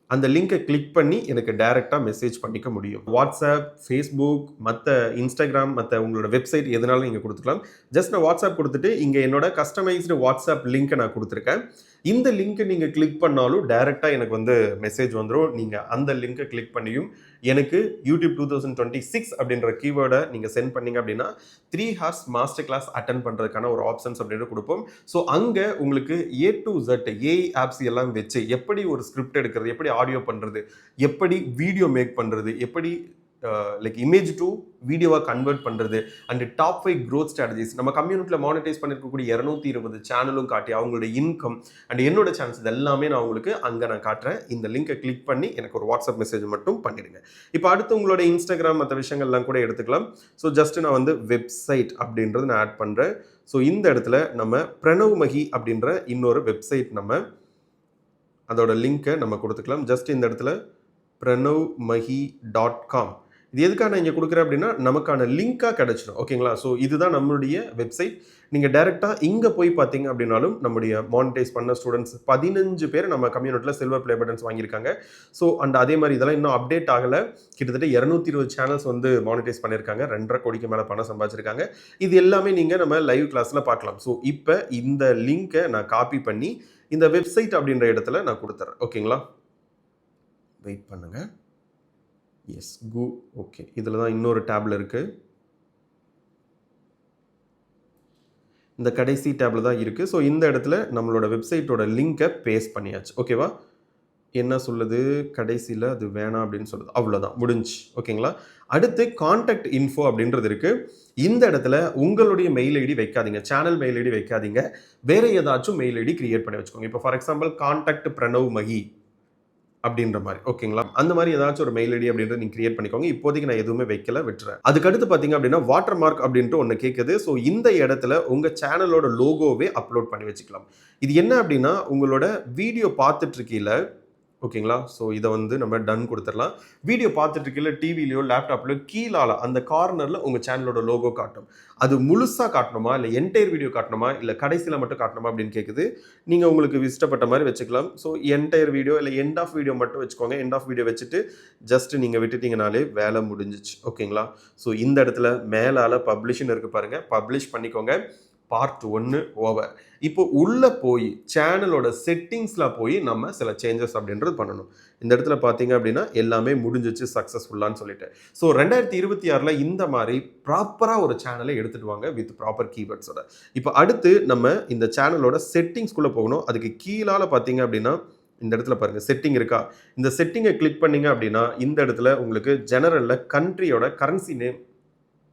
அந்த லிங்கை கிளிக் பண்ணி எனக்கு டைரெக்டாக மெசேஜ் பண்ணிக்க முடியும். வாட்ஸ்அப், ஃபேஸ்புக், மற்ற இன்ஸ்டாகிராம், மற்ற உங்களோட வெப்சைட் எதுனாலும் நீங்கள் கொடுத்துக்கலாம். ஜஸ்ட் நான் வாட்ஸ்அப் கொடுத்துட்டு இங்கே என்னோட கஸ்டமைஸ்டு வாட்ஸ்அப் லிங்க்கை நான் கொடுத்துருக்கேன். இந்த லிங்க்கை நீங்கள் கிளிக் பண்ணாலும் டைரெக்டாக எனக்கு வந்து மெசேஜ் வந்துடும். நீங்கள் அந்த லிங்கை கிளிக் பண்ணியும் எனக்கு யூடியூப் 2026 அப்படின்ற கீவேர்டை நீங்கள் சென்ட் பண்ணீங்க அப்படின்னா 3 hours மாஸ்டர் கிளாஸ் அட்டன் பண்ணுறதுக்கான ஒரு ஆப்ஷன்ஸ் அப்படின்னு கொடுப்போம். ஸோ அங்கே உங்களுக்கு A to Z AI apps எல்லாம் வச்சு எப்படி ஒரு ஸ்கிரிப்ட் எடுக்கிறது, எப்படி ஆடியோ பண்ணுறது, எப்படி வீடியோ மேக் பண்ணுறது, எப்படி லைக் இமேஜ் டு வீடியோவாக கன்வெர்ட் பண்ணுறது, அண்ட் டாப் 5 க்ரோத் ஸ்ட்ராட்டஜிஸ், நம்ம கம்யூனிட்டியில் மானிட்டைஸ் பண்ணியிருக்கக்கூடிய 220 சேனலும் காட்டி அவங்களோட இன்கம் அண்ட் என்னோட சேனல்ஸ் இது எல்லாமே நான் உங்களுக்கு அங்கே நான் காட்டுறேன். இந்த லிங்கை கிளிக் பண்ணி எனக்கு ஒரு வாட்ஸ்அப் மெசேஜ் மட்டும் பண்ணிடுங்க. இப்போ அடுத்து உங்களோட இன்ஸ்டாகிராம் மற்ற விஷயங்கள்லாம் கூட எடுத்துக்கலாம். ஸோ ஜஸ்ட் நான் வந்து வெப்சைட் அப்படின்றது நான் ஆட் பண்ணுறேன். ஸோ இந்த இடத்துல நம்ம பிரணவ் மஹி அப்படின்ற இன்னொரு வெப்சைட் நம்ம அதோட லிங்க்கை நம்ம கொடுத்துக்கலாம். ஜஸ்ட் இந்த இடத்துல pranavmahi.com இது எதுக்காக நான் இங்கே கொடுக்குறேன் அப்படின்னா நமக்கான லிங்காக கிடச்சிடும். ஓகேங்களா? ஸோ இதுதான் நம்மளுடைய வெப்சைட். நீங்கள் டைரெக்டாக இங்கே போய் பார்த்தீங்க அப்படின்னாலும் நம்முடைய மானிட்டைஸ் பண்ண ஸ்டூடெண்ட்ஸ் 15 பேர் நம்ம கம்யூனிட்டியில் சில்வர் ப்ளே பட்டன்ஸ் வாங்கியிருக்காங்க. ஸோ அண்ட் அதே மாதிரி இதெல்லாம் இன்னும் அப்டேட் ஆகலை. கிட்டத்தட்ட 220 சேனல்ஸ் வந்து மானிட்டைஸ் பண்ணியிருக்காங்க. 2.5 கோடிக்கு மேலே பணம் சம்பாதிச்சிருக்காங்க. இது எல்லாமே நீங்கள் நம்ம லைவ் கிளாஸில் பார்க்கலாம். ஸோ இப்போ இந்த லிங்க்கை நான் காப்பி பண்ணி இந்த வெப்சைட் அப்படின்ற இடத்துல நான் கொடுத்துட்றேன். ஓகேங்களா? வெயிட் பண்ணுங்கள். எஸ் ஓகே, இதில் தான் இன்னொரு டேபில் இருக்குது. இந்த கடைசி டேபில் தான் இருக்குது. ஸோ இந்த இடத்துல நம்மளோட வெப்சைட்டோட லிங்கை பேஸ்ட் பண்ணியாச்சு. ஓகேவா? என்ன சொல்லுது கடைசியில், அது வேணாம் அப்படின்னு சொல்லுது. அவ்வளோதான், முடிஞ்சு. ஓகேங்களா? அடுத்து கான்டாக்ட் இன்ஃபோ அப்படின்றது இருக்குது. இந்த இடத்துல உங்களுடைய மெயில் ஐடி வைக்காதீங்க, சேனல் மெயில் ஐடி வைக்காதீங்க. வேறு ஏதாச்சும் மெயில் ஐடி கிரியேட் பண்ணி வச்சுக்கோங்க. இப்போ for example contact Pranav Mahi அப்படின்ற மாதிரி. ஓகேங்களா? அந்த மாதிரி ஏதாச்சும் ஒரு மெயில் ஐடி அப்படின்றத நீங்கள் கிரியேட் பண்ணிக்கோங்க. இப்போதைக்கு நான் எதுவுமே வைக்கல, விட்டுறேன். அதுக்கடுத்து பார்த்தீங்க அப்படின்னா வாட்டர் மார்க் அப்படின்ட்டு ஒன்று கேட்குது. ஸோ இந்த இடத்துல உங்கள் சேனலோட லோகோவே அப்லோட் பண்ணி வச்சுக்கலாம். இது என்ன அப்படின்னா உங்களோட வீடியோ பார்த்துட்டு இருக்கீல, ஓகேங்களா? ஸோ இதை வந்து நம்ம டன் கொடுத்துடலாம். வீடியோ பார்த்துட்டு இருக்கீங்களா, டிவிலையோ லேப்டாப்லையோ கீழால அந்த கார்னரில் உங்கள் சேனலோட லோகோ காட்டும். அது முழுசாக காட்டணுமா, இல்லை என்டையர் வீடியோ காட்டணுமா, இல்லை கடைசியில் மட்டும் காட்டணுமா அப்படின்னு கேட்குது. நீங்கள் உங்களுக்கு இஷ்டப்பட்ட மாதிரி வச்சுக்கலாம். ஸோ என்டையர் வீடியோ இல்லை எண்ட் ஆஃப் வீடியோ மட்டும் வச்சுக்கோங்க. எண்ட் ஆஃப் வீடியோ வச்சுட்டு ஜஸ்ட் நீங்கள் விட்டுட்டீங்கனாலே வேலை முடிஞ்சிச்சு. ஓகேங்களா? ஸோ இந்த இடத்துல மேலால் பப்ளிஷ்னு இருக்குது பாருங்கள், பப்ளிஷ் பண்ணிக்கோங்க. Part 1 over. இப்போ உள்ளே போய் சேனலோட செட்டிங்ஸில் போய் நம்ம சில சேஞ்சஸ் அப்படின்றது பண்ணணும். இந்த இடத்துல பார்த்தீங்க அப்படின்னா எல்லாமே முடிஞ்சிச்சு சக்ஸஸ்ஃபுல்லான்னு சொல்லிட்டு. ஸோ 2026 இந்த மாதிரி ப்ராப்பராக ஒரு சேனலை எடுத்துகிட்டு வாங்க வித் ப்ராப்பர் கீவேர்ட்ஸோட. இப்போ அடுத்து நம்ம இந்த சேனலோட செட்டிங்ஸ்குள்ளே போகணும். அதுக்கு கீழால் பார்த்தீங்க அப்படின்னா இந்த இடத்துல பாருங்கள் செட்டிங் இருக்கா. இந்த செட்டிங்கை கிளிக் பண்ணிங்க அப்படின்னா இந்த இடத்துல உங்களுக்கு ஜெனரலில் கண்ட்ரியோட currency name,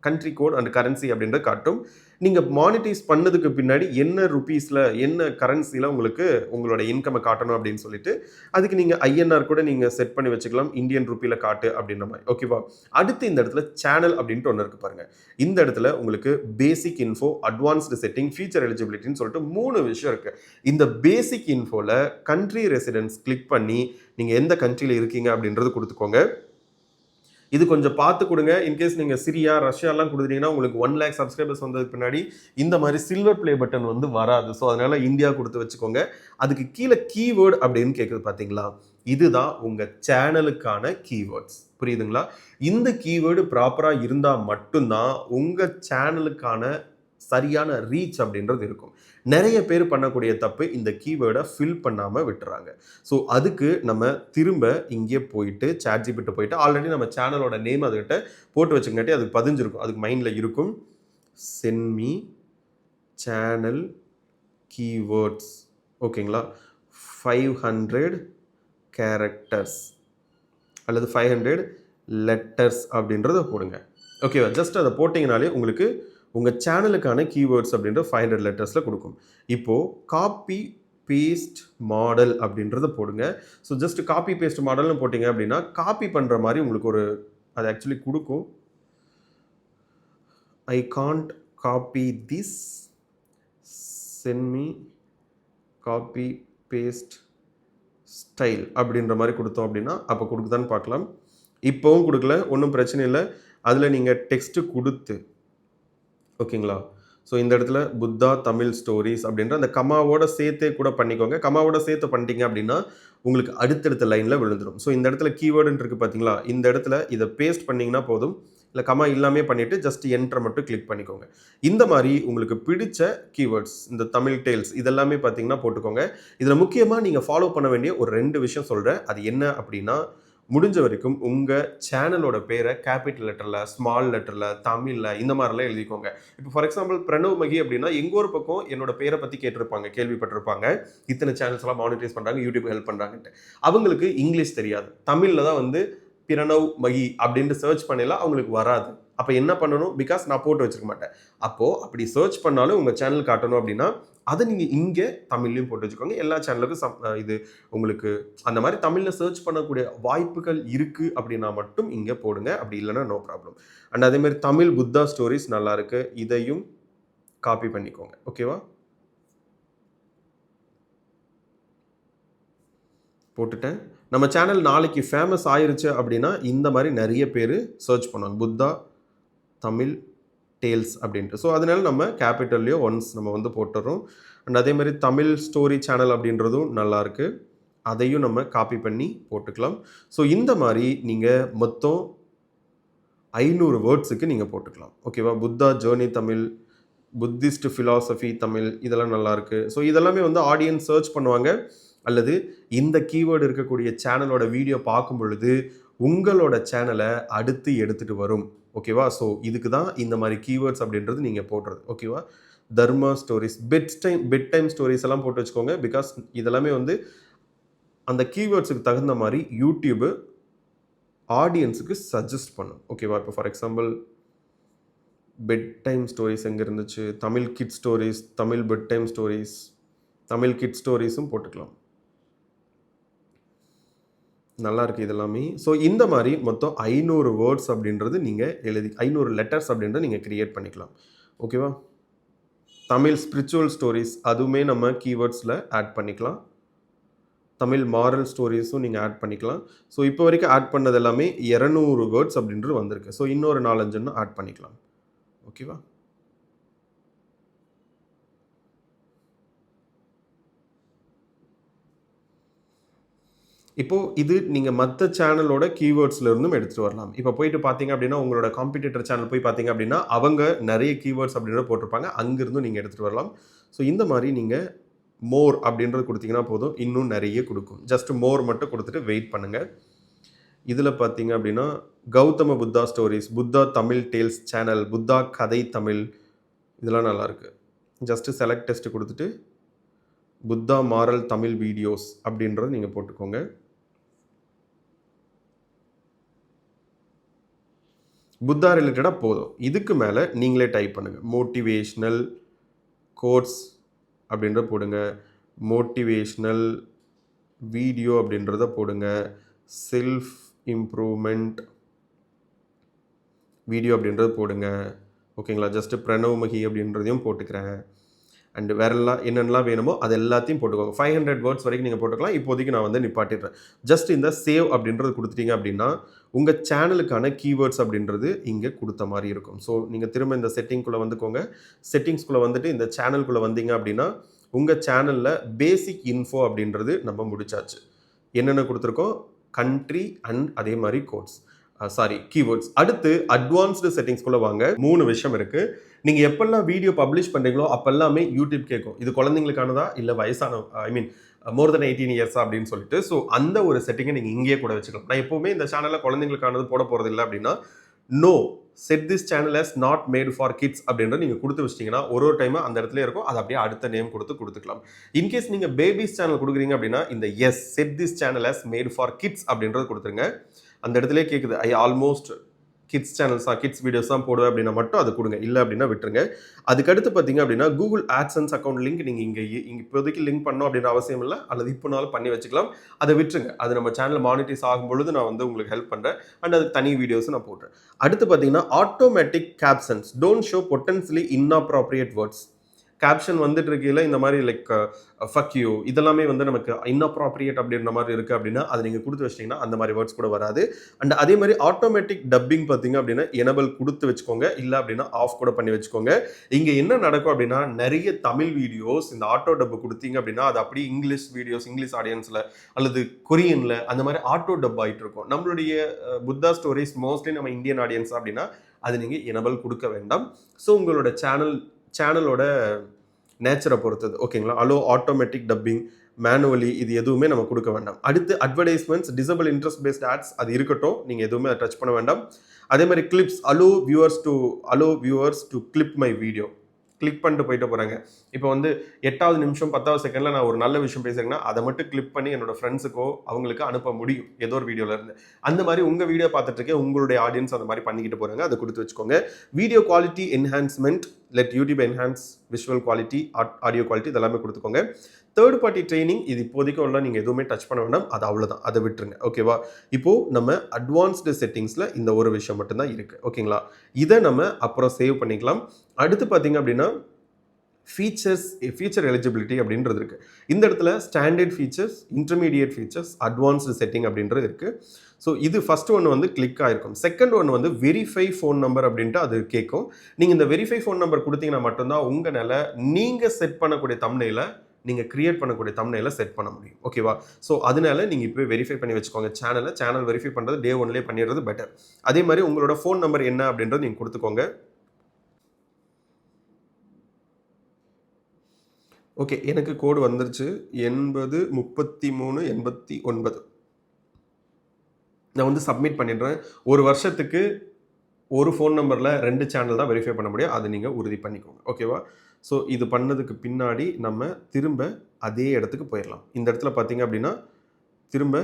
country code and currency அப்படின்றது காட்டும். நீங்கள் மானிட்டைஸ் பண்ணதுக்கு பின்னாடி என்ன ருபீஸில் என்ன கரன்சியில் உங்களுக்கு உங்களோட இன்கமை காட்டணும் அப்படின்னு சொல்லிட்டு அதுக்கு நீங்கள் ஐஎன்ஆர் கூட நீங்கள் செட் பண்ணி வச்சுக்கலாம். இந்தியன் ருப்பியில் காட்டு அப்படின்ற மாதிரி. ஓகேவா? அடுத்து இந்த இடத்துல சேனல் அப்படின்ட்டு ஒன்று இருக்குது பாருங்கள். இந்த இடத்துல உங்களுக்கு பேசிக் இன்ஃபோ, அட்வான்ஸ்டு செட்டிங், ஃபீச்சர் எலிஜிபிலிட்டின்னு சொல்லிட்டு 3 விஷயம் இருக்குது. இந்த பேசிக் இன்ஃபோவில் கண்ட்ரி ரெசிடென்ஸ் கிளிக் பண்ணி நீங்கள் எந்த கண்ட்ரியில் இருக்கீங்க அப்படின்றது கொடுத்துக்கோங்க. இது கொஞ்சம் பார்த்து கொடுங்க. இன்கேஸ் நீங்கள் சிரியா, ரஷ்யாலாம் கொடுத்துட்டீங்கன்னா உங்களுக்கு 1 lakh சப்ஸ்கிரைபர்ஸ் வந்ததுக்கு பின்னாடி இந்த மாதிரி சில்வர் ப்ளே பட்டன் வந்து வராது. ஸோ அதனால் இந்தியா கொடுத்து வச்சுக்கோங்க. அதுக்கு கீழே கீவேர்டு அப்படின்னு கேட்குது பார்த்தீங்களா, இதுதான் உங்கள் சேனலுக்கான கீவேர்ட்ஸ். புரியுதுங்களா? இந்த கீவேர்டு ப்ராப்பராக இருந்தால் மட்டும்தான் உங்கள் சேனலுக்கான சரியான ரீச் அப்படின்றது இருக்கும். நிறைய பேர் பண்ணக்கூடிய தப்பு இந்த கீவேர்டை ஃபில் பண்ணாமல் விட்டுறாங்க. ஸோ அதுக்கு நம்ம திரும்ப இங்கே போயிட்டு ChatGPT போயிட்டு ஆல்ரெடி நம்ம சேனலோட நேம் அதுக்கிட்ட போட்டு வச்சுங்காட்டி அதுக்கு பதிஞ்சிருக்கும், அதுக்கு மைண்டில் இருக்கும். சென்ட் மீ சேனல் கீவேர்ட்ஸ், ஓகேங்களா, 500 கேரக்டர்ஸ் அல்லது 500 லெட்டர்ஸ் அப்படின்றத போடுங்க. ஓகேவா? ஜஸ்ட் அதை போட்டிங்கனாலே உங்களுக்கு உங்கள் சேனலுக்கான கீவேர்ட்ஸ் அப்படின்ற 500 லெட்டர்ஸில் கொடுக்கும். இப்போது காப்பி பேஸ்ட் மாடல் அப்படின்றத போடுங்க. ஸோ ஜஸ்ட் காப்பி பேஸ்ட் மாடல்னு போட்டிங்க அப்படின்னா காப்பி பண்ணுற மாதிரி உங்களுக்கு ஒரு அது ஆக்சுவலி கொடுக்கும். I can't copy this, send me copy paste style அப்படின்ற மாதிரி கொடுத்தோம் அப்படின்னா அப்போ கொடுக்குதான்னு பார்க்கலாம். இப்போவும் கொடுக்கல, ஒன்றும் பிரச்சனை இல்லை. அதில் நீங்கள் டெக்ஸ்ட்டு கொடுத்து, ஓகேங்களா, ஸோ இந்த இடத்துல புத்தா தமிழ் ஸ்டோரிஸ் அப்படின்ற அந்த கமாவோட சேர்த்தே கூட பண்ணிக்கோங்க. கமாவோட சேர்த்து பண்ணிட்டீங்க அப்படின்னா உங்களுக்கு அடுத்தடுத்த லைனில் விழுந்துடும். ஸோ இந்த இடத்துல கீவேர்டுன்னு இருக்குது பார்த்தீங்களா, இந்த இடத்துல இதை பேஸ்ட் பண்ணிங்கன்னா போதும். இல்லை கமா இல்லாமே பண்ணிவிட்டு ஜஸ்ட் என்ட்ரை மட்டும் கிளிக் பண்ணிக்கோங்க. இந்த மாதிரி உங்களுக்கு பிடிச்ச கீவேர்ட்ஸ், இந்த தமிழ் டேல்ஸ் இதெல்லாமே பார்த்தீங்கன்னா போட்டுக்கோங்க. இதில் முக்கியமாக நீங்கள் ஃபாலோ பண்ண வேண்டிய ஒரு 2 விஷயம் சொல்கிறேன். அது என்ன அப்படின்னா, முடிஞ்ச வரைக்கும் உங்கள் சேனலோட பேரை கேபிட்டல் லெட்டரில், ஸ்மால் லெட்டரில், தமிழில் இந்த மாதிரிலாம் எழுதிக்கோங்க. இப்போ ஃபார் எக்ஸாம்பிள் பிரணவ் மகி அப்படின்னா எங்கோ ஒரு பக்கம் என்னோட பேரை பற்றி கேட்டிருப்பாங்க, கேள்விப்பட்டிருப்பாங்க. இத்தனை சேனல்ஸ்லாம் மானிட்டைஸ் பண்ணுறாங்க, யூடியூப் ஹெல்ப் பண்ணுறாங்கன்ட்டு. அவங்களுக்கு இங்கிலீஷ் தெரியாது, தமிழில் தான் வந்து பிரணவ் மகி அப்படின்ட்டு சர்ச் பண்ணலாம், அவங்களுக்கு வராது. அப்போ என்ன பண்ணணும், பிகாஸ் நான் போட்டு வச்சிருக்க மாட்டேன். அப்போது அப்படி சர்ச் பண்ணாலும் உங்கள் சேனல் காட்டணும் அப்படின்னா அதை நீங்கள் இங்கே தமிழ்லையும் போட்டு வச்சுக்கோங்க. எல்லா சேனலுக்கும் இது உங்களுக்கு அந்த மாதிரி தமிழில் சர்ச் பண்ணக்கூடிய வாய்ப்புகள் இருக்குது அப்படின்னா மட்டும் இங்கே போடுங்க. அப்படி இல்லைன்னா நோ ப்ராப்ளம். அண்ட் அதேமாதிரி தமிழ் புத்தா ஸ்டோரிஸ் நல்லா இருக்கு, இதையும் காப்பி பண்ணிக்கோங்க. ஓகேவா? போட்டுட்டேன். நம்ம சேனல் நாளைக்கு ஃபேமஸ் ஆயிருச்சு அப்படின்னா இந்த மாதிரி நிறைய பேர் சர்ச் பண்ணுவாங்க, புத்தா தமிழ் டேல்ஸ் அப்படின்ட்டு. ஸோ அதனால நம்ம கேபிட்டல்லையோ ஒன்ஸ் நம்ம வந்து போட்டுறோம். அண்ட் அதே மாதிரி தமிழ் ஸ்டோரி சேனல் அப்படின்றதும் நல்லாயிருக்கு, அதையும் நம்ம காப்பி பண்ணி போட்டுக்கலாம். ஸோ இந்த மாதிரி நீங்கள் மொத்தம் 500 வேர்ட்ஸுக்கு நீங்கள் போட்டுக்கலாம். ஓகேவா? Buddha journey Tamil, Buddhist philosophy Tamil, இதெல்லாம் நல்லாயிருக்கு. ஸோ இதெல்லாமே வந்து ஆடியன்ஸ் சர்ச் பண்ணுவாங்க. அல்லது இந்த கீவேர்டு இருக்கக்கூடிய சேனலோட வீடியோ பார்க்கும் பொழுது உங்களோட சேனலை அடுத்து எடுத்துகிட்டு வரும். ஓகேவா? ஸோ இதுக்கு தான் இந்த மாதிரி கீவேர்ட்ஸ் அப்படின்றது நீங்கள் போடுறது. ஓகேவா? தர்மா ஸ்டோரிஸ், பெட் டைம் ஸ்டோரிஸ் எல்லாம் போட்டு வச்சுக்கோங்க. பிகாஸ் இதெல்லாமே வந்து அந்த கீவேர்ட்ஸுக்கு தகுந்த மாதிரி யூடியூபு ஆடியன்ஸுக்கு சஜஸ்ட் பண்ணும். ஓகேவா? இப்போ for example bedtime stories எங்கே இருந்துச்சு, Tamil kid stories, Tamil bedtime stories, Tamil kid ஸ்டோரிஸும் போட்டுக்கலாம். நல்லா இருக்குது இதெல்லாமே. ஸோ இந்த மாதிரி மொத்தம் 500 வேர்ட்ஸ் அப்படின்றது நீங்கள் எழுதி 500 லெட்டர்ஸ் அப்படின்றத நீங்கள் க்ரியேட் பண்ணிக்கலாம். ஓகேவா? தமிழ் ஸ்பிரிச்சுவல் ஸ்டோரிஸ் அதுவுமே நம்ம கீவேர்ட்ஸில் ஆட் பண்ணிக்கலாம். தமிழ் மாரல் ஸ்டோரிஸும் நீங்கள் ஆட் பண்ணிக்கலாம். ஸோ இப்போ வரைக்கும் ஆட் பண்ணது எல்லாமே 200 வேர்ட்ஸ் அப்படின்றது வந்திருக்கு. ஸோ இன்னொரு 4-5 ஆட் பண்ணிக்கலாம். ஓகேவா? இப்போது இது நீங்கள் மற்ற சேனலோட கீவேர்ட்ஸில் இருந்தும் எடுத்துகிட்டு வரலாம். இப்போ போயிட்டு பார்த்தீங்க அப்படின்னா உங்களோட காம்படிட்டர் சேனல் போய் பார்த்தீங்க அப்படின்னா அவங்க நிறைய கீவேர்ட்ஸ் அப்படின்றத போட்டிருப்பாங்க, அங்கேருந்தும் நீங்கள் எடுத்துகிட்டு வரலாம். ஸோ இந்த மாதிரி நீங்கள் மோர் அப்படின்றது கொடுத்தீங்கன்னா போதும், இன்னும் நிறைய கொடுக்கும். ஜஸ்ட் மோர் மட்டும் கொடுத்துட்டு வெயிட் பண்ணுங்கள். இதில் பார்த்தீங்க அப்படின்னா Gautama Buddha stories, Buddha Tamil tales channel, Buddha கதை தமிழ், இதெல்லாம் நல்லாயிருக்கு. ஜஸ்ட்டு செலக்ட் டெஸ்ட்டு கொடுத்துட்டு புத்தா மாரல் தமிழ் வீடியோஸ் அப்படின்றத நீங்கள் போட்டுக்கோங்க. புத்தா ரிலேட்டடாக போதும். இதுக்கு மேலே நீங்களே டைப் பண்ணுங்கள். மோட்டிவேஷ்னல் கோட்ஸ் அப்படின்ற போடுங்க, மோட்டிவேஷ்னல் வீடியோ அப்படின்றத போடுங்க, செல்ஃப் இம்ப்ரூவ்மெண்ட் வீடியோ அப்படின்றது போடுங்க. ஓகேங்களா? ஜஸ்ட்டு பிரணவ் மகி அப்படின்றதையும் போட்டுக்கிறேன். அண்ட் வேறெல்லாம் என்னென்னலாம் வேணுமோ அது எல்லாத்தையும் போட்டுக்கோங்க. 500 வேர்ட்ஸ் வரைக்கும் நீங்கள் போட்டுக்கலாம். இப்போதைக்கு நான் வந்து நிப்பாட்டிடுறேன். ஜஸ்ட் இந்த சேவ் அப்படின்றது கொடுத்துட்டீங்க அப்படின்னா உங்கள் சேனலுக்கான கீவேர்ட்ஸ் அப்படின்றது இங்கே கொடுத்த மாதிரி இருக்கும். ஸோ நீங்கள் திரும்ப இந்த செட்டிங்குள்ளே வந்துக்கோங்க. செட்டிங்ஸ்குள்ளே வந்துட்டு இந்த சேனலுக்குள்ளே வந்தீங்க அப்படின்னா உங்கள் சேனலில் பேசிக் இன்ஃபோ அப்படின்றது நம்ம முடிச்சாச்சு. என்னென்ன கொடுத்துருக்கோம், கண்ட்ரி அண்ட் அதே மாதிரி கோட்ஸ், கீவேர்ட்ஸ். அடுத்து அட்வான்ஸ்டு செட்டிங்ஸ்குள்ளே வாங்க. 3 விஷயம் இருக்குது. நீங்கள் எப்பெல்லாம் வீடியோ பப்ளிஷ் பண்ணுறீங்களோ அப்பெல்லாமே யூடியூப் கேட்கும் இது குழந்தைங்களுக்கானதா இல்லை வயசான ஐ மீன் மோர் தென் 18 இயர்ஸா அப்படின்னு சொல்லிட்டு. ஸோ அந்த ஒரு செட்டிங்கை நீங்கள் இங்கேயே கூட வச்சுக்கலாம். நான் எப்போவுமே இந்த சேனலில் குழந்தைங்களுக்கானது போட போகிறது இல்லை அப்படின்னா no set this channel as not made for kids அப்படின்றத நீங்கள் கொடுத்து வச்சிட்டிங்கன்னா ஒரு டைமாக அந்த இடத்துல இருக்கும். அது அப்படியே அடுத்த நேம் கொடுத்துக்கலாம். இன்கேஸ் நீங்கள் பேபிஸ் சேனல் கொடுக்குறீங்க அப்படின்னா இந்த yes set this channel as made for kids அப்படின்றது கொடுத்துருங்க. அந்த இடத்துல கேட்குது ஐ ஆல்மோஸ்ட் கிட்ஸ் சேனல்ஸா கிட்ஸ் வீடியோஸ் தான் போடுவேன் அப்படின்னா மட்டும் அது கொடுங்க. இல்லை அப்படின்னா விட்டுருங்க. அதுக்கடுத்து பார்த்தீங்க அப்படின்னா கூகுள் ஆட்சன்ஸ் அக்கௌண்ட் லிங்க் நீங்கள் இங்கே இப்போதைக்கு லிங்க் பண்ணணும் அப்படின்ற அவசியம் இல்லை. அல்லது இப்போனாலும் பண்ணி வச்சுக்கலாம். அதை விட்டுருங்க. அது நம்ம சேனல் மானிட்டைஸ் ஆகும் பொழுது நான் வந்து உங்களுக்கு ஹெல்ப் பண்ணுறேன். அண்ட் அதுக்கு தனி வீடியோஸ் நான் போடுறேன். அடுத்து பார்த்தீங்கன்னா automatic captions don't show potentially inappropriate words. Caption வந்துட்டு இருக்கையில் இந்த மாதிரி லைக் ஃபக் யூ இதெல்லாமே வந்து நமக்கு இன்அப்ராப்ரியேட் அப்படின்ற மாதிரி இருக்குது அப்படின்னா அதை நீங்கள் கொடுத்து வச்சிட்டிங்கன்னா அந்த மாதிரி வேர்ட்ஸ் கூட வராது. அண்ட் அதே மாதிரி ஆட்டோமேட்டிக் டப்பிங் பார்த்தீங்க அப்படின்னா எனபிள் கொடுத்து வச்சுக்கோங்க. இல்லை அப்படின்னா ஆஃப் கூட பண்ணி வச்சுக்கோங்க. இங்கே என்ன நடக்கும் அப்படின்னா நிறைய தமிழ் வீடியோஸ் இந்த ஆட்டோ டப்பு கொடுத்தீங்க அப்படின்னா அது அப்படியே இங்கிலீஷ் வீடியோஸ் இங்கிலீஷ் ஆடியன்ஸில் அல்லது கொரியனில் அந்த மாதிரி ஆட்டோ டப் ஆகிட்டு இருக்கும். நம்மளுடைய புத்தா ஸ்டோரிஸ் மோஸ்ட்லி நம்ம இந்தியன் ஆடியன்ஸ் அப்படின்னா அது நீங்கள் எனபிள் கொடுக்க வேண்டாம். ஸோ உங்களோட சேனலோட நேச்சரை பொறுத்தது. ஓகேங்களா? அலோ ஆட்டோமேட்டிக் டப்பிங் மேனுவலி இது எதுவுமே நம்ம கொடுக்க வேண்டாம். அடுத்து advertisements disable interest based ads அது இருக்கட்டும். நீங்கள் எதுவுமே அதை டச் பண்ண வேண்டாம். அதே மாதிரி clips allow viewers to clip my video click பண்ணிட்டு போயிட்டு போகிறாங்க. இப்போ வந்து 8வது நிமிஷம் 10வது செகண்டில் நான் ஒரு நல்ல விஷயம் பேசுகிறேன்னா அதை மட்டும் கிளிக் பண்ணி என்னோட ஃப்ரெண்ட்ஸுக்கோ அவங்களுக்கு அனுப்ப முடியும் ஏதோ ஒரு வீடியோலேருந்து. அந்த மாதிரி உங்கள் வீடியோ பார்த்துட்டு இருக்கேன் உங்களுடைய ஆடியன்ஸ் அந்த மாதிரி பண்ணிக்கிட்டு போகிறாங்க. அதை கொடுத்து வச்சுக்கோங்க. Video quality enhancement let YouTube enhance visual quality audio quality இதெல்லாமே கொடுத்துக்கோங்க. தேர்ட் பார்ட்டி ட்ரைனிங் இது இப்போதைக்கு உள்ள நீங்கள் எதுவுமே டச் பண்ண வேண்டாம். அது அவ்வளோதான். அதை விட்டுருங்க. ஓகேவா? இப்போது நம்ம அட்வான்ஸ்டு செட்டிங்ஸில் இந்த ஒரு விஷயம் மட்டும்தான் இருக்குது. ஓகேங்களா? இதை நம்ம அப்புறம் சேவ் பண்ணிக்கலாம். அடுத்து பார்த்தீங்க அப்படின்னா ஃபீச்சர் எலிஜிபிலிட்டி அப்படின்றது இருக்குது. இந்த இடத்துல standard features intermediate features advanced setting அப்படின்றது இருக்குது. ஸோ இது ஃபஸ்ட் ஒன்று வந்து கிளிக் ஆகிருக்கும். செகண்ட் ஒன்று வந்து வெரிஃபை ஃபோன் நம்பர் அப்படின்ட்டு அது கேட்கும். நீங்கள் இந்த வெரிஃபை ஃபோன் நம்பர் கொடுத்தீங்கன்னா மட்டும்தான் உங்களால் நீங்கள் செட் பண்ணக்கூடிய தம்ப்நெயிலை நீங்கள் கிரியேட் பண்ணக்கூடிய தம்ப்நெயிலை செட் பண்ண முடியும். ஓகேவா? ஸோ அதனால நீங்கள் இப்போ வெரிஃபை பண்ணி வச்சுக்கோங்க. சேனல் வெரிஃபை பண்ணுறது டே ஒன்லேயே பண்ணிடுறது பெட்டர். அதே மாதிரி உங்களோட ஃபோன் நம்பர் என்ன அப்படின்றது நீங்கள் கொடுத்துக்கோங்க. ஓகே, எனக்கு கோடு வந்துருச்சு 803389. நான் வந்து சப்மிட் பண்ணிடுறேன். ஒரு வருஷத்துக்கு ஒரு ஃபோன் நம்பரில் 2 சேனல் தான் வெரிஃபை பண்ண முடியும். அதை நீங்கள் உறுதி பண்ணிக்கோங்க. ஓகேவா? ஸோ இது பண்ணதுக்கு பின்னாடி நம்ம திரும்ப அதே இடத்துக்கு போயிடலாம். இந்த இடத்துல பார்த்தீங்க அப்படின்னா திரும்ப